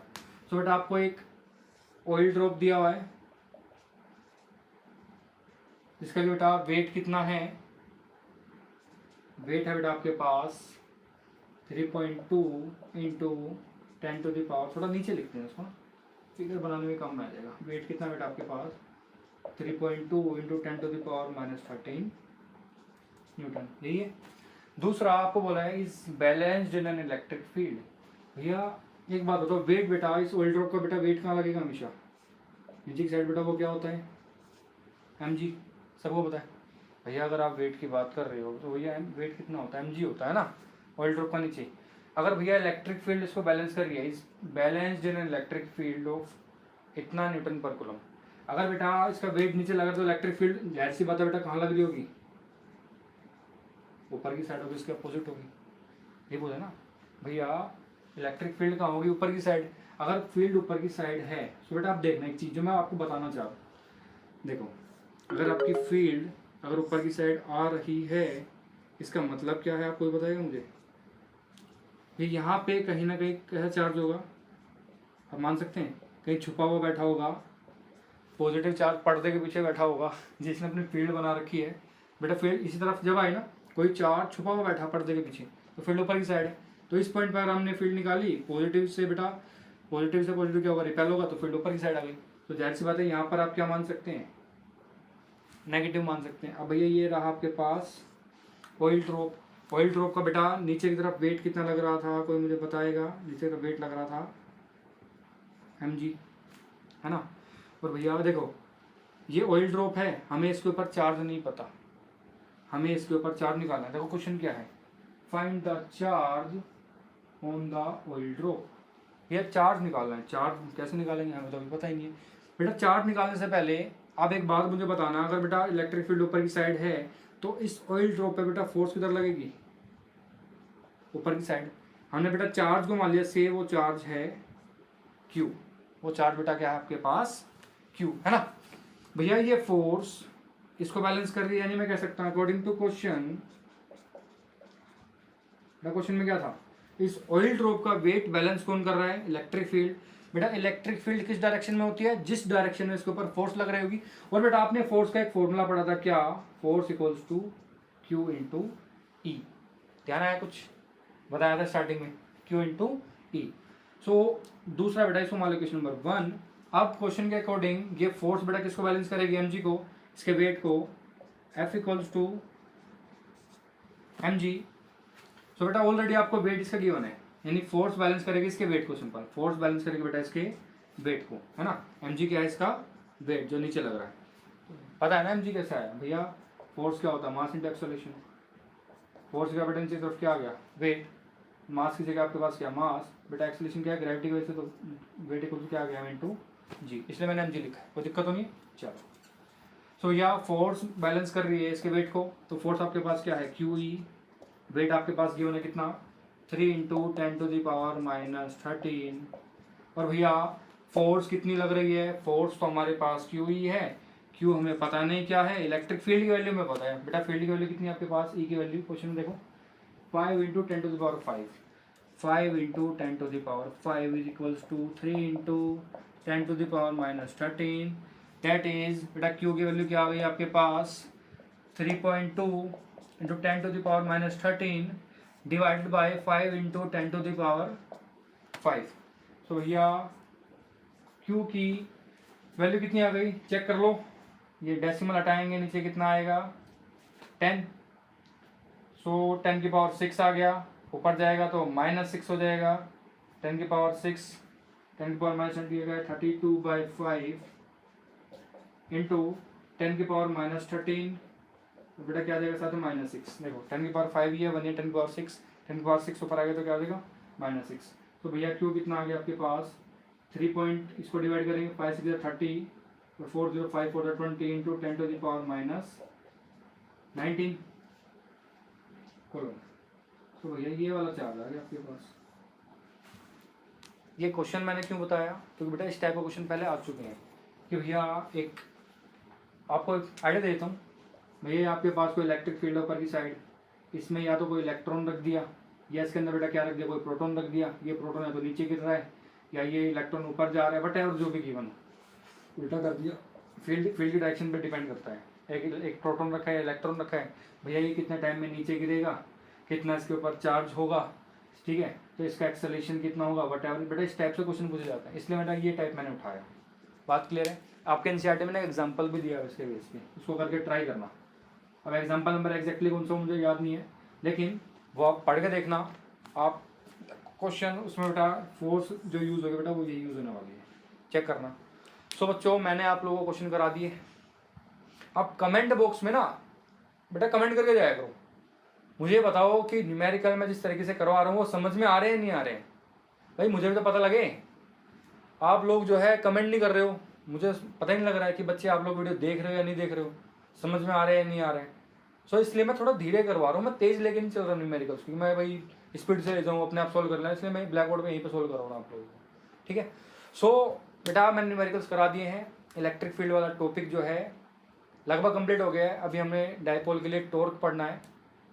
सो बेटा आपको एक ऑयल ड्रॉप दिया हुआ है जिसका बेटा वेट कितना है, वेट है बेटा आपके पास 3.2 इंटू 10⁻, थोड़ा नीचे लिखते हैं उसको, फिगर बनाने में काम आ जाएगा। वेट कितना बेटा आपके पास 3.2 इंटू 10⁻⁻13 न्यूटन, यही है। दूसरा आपको बोला है is balanced in an electric field. भैया एक बात बताओ, वेट बेटा इस ऑयल ड्रॉप का बेटा वेट कहाँ लगेगा हमेशा, नीचे की साइड बेटा वो क्या होता है, mg, सबको पता है। भैया अगर आप वेट की बात कर रहे हो तो भैया वेट कितना होता है, mg होता है ना ऑयल ड्रॉप का नीचे। अगर भैया इलेक्ट्रिक फील्ड इसको बैलेंस कर रही है, इस balanced in electric field of इतना न्यूटन पर कूलम, अगर बेटा इसका वेट नीचे लगा तो इलेक्ट्रिक फील्ड जाहिर सी बात है बेटा कहाँ लग रही होगी, ऊपर की साइड होगी, इसके अपोजिट होगी, ये बोले ना भैया इलेक्ट्रिक फील्ड कहाँ होगी, ऊपर की साइड। अगर फील्ड ऊपर की साइड है तो बेटा आप देखना एक चीज़ जो मैं आपको बताना चाह रहा हूँ, देखो अगर आपकी फील्ड अगर ऊपर की साइड आ रही है, इसका मतलब क्या है आपको बताएगा मुझे, ये यहाँ पे कहीं ना कहीं कैसा चार्ज होगा, आप मान सकते हैं कहीं छुपा हुआ बैठा होगा, पॉजिटिव चार्ज पर्दे के पीछे बैठा होगा जिसने अपनी फील्ड बना रखी है। बेटा फील्ड इसी तरफ जब आए ना, कोई चार्ज छुपा हुआ बैठा पर्दे के पीछे, तो फील्ड ऊपर की साइड है। तो इस पॉइंट पर अगर हमने फील्ड निकाली पॉजिटिव से बेटा पॉजिटिव से पॉजिटिव क्या होगा, रिपेल होगा, तो फील्ड ऊपर की साइड आ गई। तो जाहिर सी बात है यहाँ पर आप क्या मान सकते हैं, नेगेटिव मान सकते हैं। अब भैया ये रहा आपके पास ऑयल ड्रॉप। ऑयल ड्रॉप का बेटा नीचे की तरफ वेट कितना लग रहा था, कोई मुझे बताएगा? नीचे की तरफ वेट लग रहा था mg, है ना। और भैया देखो ये ऑयल ड्रॉप है, हमें इसके ऊपर चार्ज नहीं पता, हमें इसके ऊपर चार्ज निकालना है। देखो क्वेश्चन क्या है, find the charge on the oil drop. ये चार्ज निकालना है। चार्ज कैसे निकालेंगे हमें तो अभी पता ही नहीं है बेटा। चार्ज निकालने से पहले आप एक बात मुझे बताना, अगर बेटा इलेक्ट्रिक फील्ड ऊपर की साइड है तो इस ऑयल ड्रॉप पे बेटा फोर्स किधर लगेगी, ऊपर की साइड। हमने बेटा चार्ज को मान लिया से वो चार्ज है Q, वो चार्ज बेटा क्या है आपके पास Q, है ना भैया। ये फोर्स इसको बैलेंस कर रही है, यानी मैं कह सकता हूँ अकॉर्डिंग टू क्वेश्चन, क्वेश्चन में क्या था, इस ऑयल ड्रॉप का वेट बैलेंस कौन कर रहा है, इलेक्ट्रिक फील्ड। बेटा इलेक्ट्रिक फील्ड किस डायरेक्शन में होती है, जिस डायरेक्शन में इसके ऊपर फोर्स लग रही होगी। और बेटा आपने फोर्स का एक फॉर्मूला पढ़ा था, क्या, force equals to Q into E। ध्यान आया, कुछ बताया था स्टार्टिंग में, Q इंटू E। सो दूसरा बेटा इसको मान लो क्वेश्चन नंबर 1। अब क्वेश्चन के अकॉर्डिंग ये फोर्स बेटा किसको बैलेंस करेगी, mg को, इसके वेट को, F इक्वल्स टू mg। सो बेटा ऑलरेडी आपको वेट इसका गिवन है, यानी फोर्स बैलेंस करेगी इसके वेट को, सिंपल फोर्स बैलेंस करेगी बेटा इसके वेट को, है ना। mg क्या है, इसका वेट जो नीचे लग रहा है, पता है ना mg कैसा है भैया। फोर्स क्या होता है, मास इंटू एक्सेलरेशन। फोर्स का बेटा नीचे तरफ क्या आ गया, वेट। मास की जगह आपके पास क्या, मास। बेटा एक्सेलरेशन क्या है, ग्रेविटी की वजह से, तो वेट इक्वल टू क्या आ गया, इंटू जी, इसलिए मैंने mg लिखा है, कोई दिक्कत तो नहीं है। चलो सो या फोर्स बैलेंस कर रही है इसके वेट को, तो फोर्स आपके पास क्या है, QE। वेट आपके पास गिवन है कितना, 3 इंटू 10 टू द पावर -13। और भैया फोर्स कितनी लग रही है, फोर्स तो हमारे पास QE है, Q हमें पता नहीं क्या है, इलेक्ट्रिक फील्ड की वैल्यू में पता है। बेटा फील्ड की वैल्यू कितनी है आपके पास, E की वैल्यू क्वेश्चन में देखो, 5 into 10 to the power 5, 5 into 10 to the power 5 is equals to 3 into 10 to the power -13। That is बेटा Q की वैल्यू क्या आ गई आपके पास, 3.2 into 10 to the power -13 divided by 5 into 10 to the power 5। So भैया Q की वैल्यू कितनी आ गई, चेक कर लो। ये डेसिमल हटाएंगे, नीचे कितना आएगा, 10। सो 10 की पावर 6 आ गया, ऊपर जाएगा तो -6 हो जाएगा, 10 की पावर 6, 10 की पावर -20 32/5 इंटू 10 की पावर -13, तो बेटा क्या आ जाएगा साथ में -6। देखो 10 की पावर 5 ही है, 1 है 10 की पावर 6, 10 की पावर 6 ऊपर आ गया तो क्या आ जाएगा, -6। तो भैया Q कितना आ गया आपके पास, 3 पॉइंट, इसको डिवाइड करेंगे 5 6 30 और 4 0 5 4 20 into 10 to the power -19 coulomb. तो भैया ये वाला चार्ज आ गया आपके पास। ये क्वेश्चन मैंने क्यों बताया, क्योंकि बेटा इस टाइप का क्वेश्चन पहले आ चुके हैं। कि भैया एक आपको एक आइडिया देता हूँ, भैया आपके पास कोई इलेक्ट्रिक फील्ड ऊपर की साइड, इसमें या तो कोई इलेक्ट्रॉन रख दिया, या इसके अंदर बेटा क्या रख दिया, कोई प्रोटॉन रख दिया। ये प्रोटॉन है तो नीचे गिर रहा है, या ये इलेक्ट्रॉन ऊपर जा रहा है, वट जो भी गिवन हो, उल्टा कर दिया। फील्ड की डायरेक्शन पे डिपेंड करता है। एक प्रोटॉन रखा है, इलेक्ट्रॉन रखा है, भैया ये कितने टाइम में नीचे गिरेगा, कितना इसके ऊपर चार्ज होगा, ठीक है, तो इसका एक्सेलरेशन कितना होगा, वट बेटा इस टाइप से क्वेश्चन पूछा जाता है, इसलिए बेटा ये टाइप मैंने उठाया। बात क्लियर है। आपके एनसीईआरटी में ना एग्जाम्पल भी दिया है उसके बेस पे, उसको करके ट्राई करना। अब एग्जाम्पल नंबर एग्जैक्टली कौन सा मुझे याद नहीं है, लेकिन वो आप पढ़ के देखना। आप क्वेश्चन उसमें बेटा फोर्स जो यूज़ होगा बेटा वो यही यूज़ होने वाली है, चेक करना। सो बच्चों मैंने आप लोगों को क्वेश्चन करा दिए। अब कमेंट बॉक्स में ना बेटा कमेंट करके जाया करो, मुझे बताओ कि न्यूमेरिकल में जिस तरीके से करवा रहा हूँ वो समझ में आ रहे हैं नहीं आ रहे हैं। भाई मुझे भी तो पता लगे, आप लोग जो है कमेंट नहीं कर रहे हो, मुझे पता ही नहीं लग रहा है कि बच्चे आप लोग वीडियो देख रहे हो या नहीं देख रहे हो, समझ में आ रहे हैं नहीं आ रहे हैं। सो इसलिए मैं थोड़ा धीरे करवा रहा हूँ, मैं तेज़ लेके नहीं चल रहा न्यूमेरिकल्स, क्योंकि मैं भाई स्पीड से ले जाऊँ, अपने आप सोल्व कर लें, इसलिए मैं ब्लैक बोर्ड पे यहीं पे सोल्व कर रहा हूँ आप लोगों को, ठीक है। सो बेटा मैंने न्यूमेरिकल्स करा दिए हैं। इलेक्ट्रिक फील्ड वाला टॉपिक जो है लगभग कंप्लीट हो गया है। अभी हमें डायपोल के लिए टॉर्क पढ़ना है,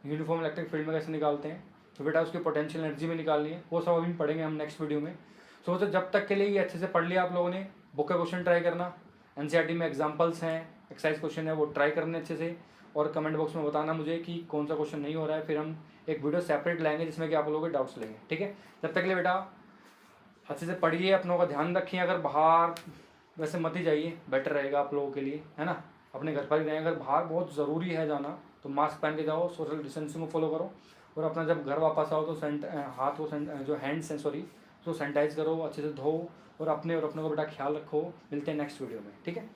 यूनिफॉर्म इलेक्ट्रिक फील्ड में कैसे निकालते हैं, तो बेटा उसकी पोटेंशियल एनर्जी में निकालनी है, वो सब अभी पढ़ेंगे हम नेक्स्ट वीडियो में। सो तो जब तक के लिए ये अच्छे से पढ़ लिया आप लोगों ने, बुक का क्वेश्चन ट्राई करना, एनसीईआरटी में एग्जाम्पल्स हैं, एक्सरसाइज क्वेश्चन है, वो ट्राई करने अच्छे से, और कमेंट बॉक्स में बताना मुझे कि कौन सा क्वेश्चन नहीं हो रहा है, फिर हम एक वीडियो सेपरेट लाएंगे जिसमें कि आप लोगों के डाउट्स लेंगे, ठीक है। जब तक के लिए बेटा अच्छे से पढ़िए, अपनों का ध्यान रखिए। अगर बाहर वैसे मत ही जाइए, बेटर रहेगा आप लोगों के लिए, है ना। अपने घर पर ही रहें। अगर बाहर बहुत ज़रूरी है जाना तो मास्क पहन के जाओ, सोशल डिस्टेंसिंग को फॉलो करो, और अपना जब घर वापस आओ तो हाथ को जो हैंड्स हैं सॉरी तो सैनिटाइज करो, अच्छे से धो, और अपने को बेटा ख्याल रखो। मिलते हैं नेक्स्ट वीडियो में, ठीक है।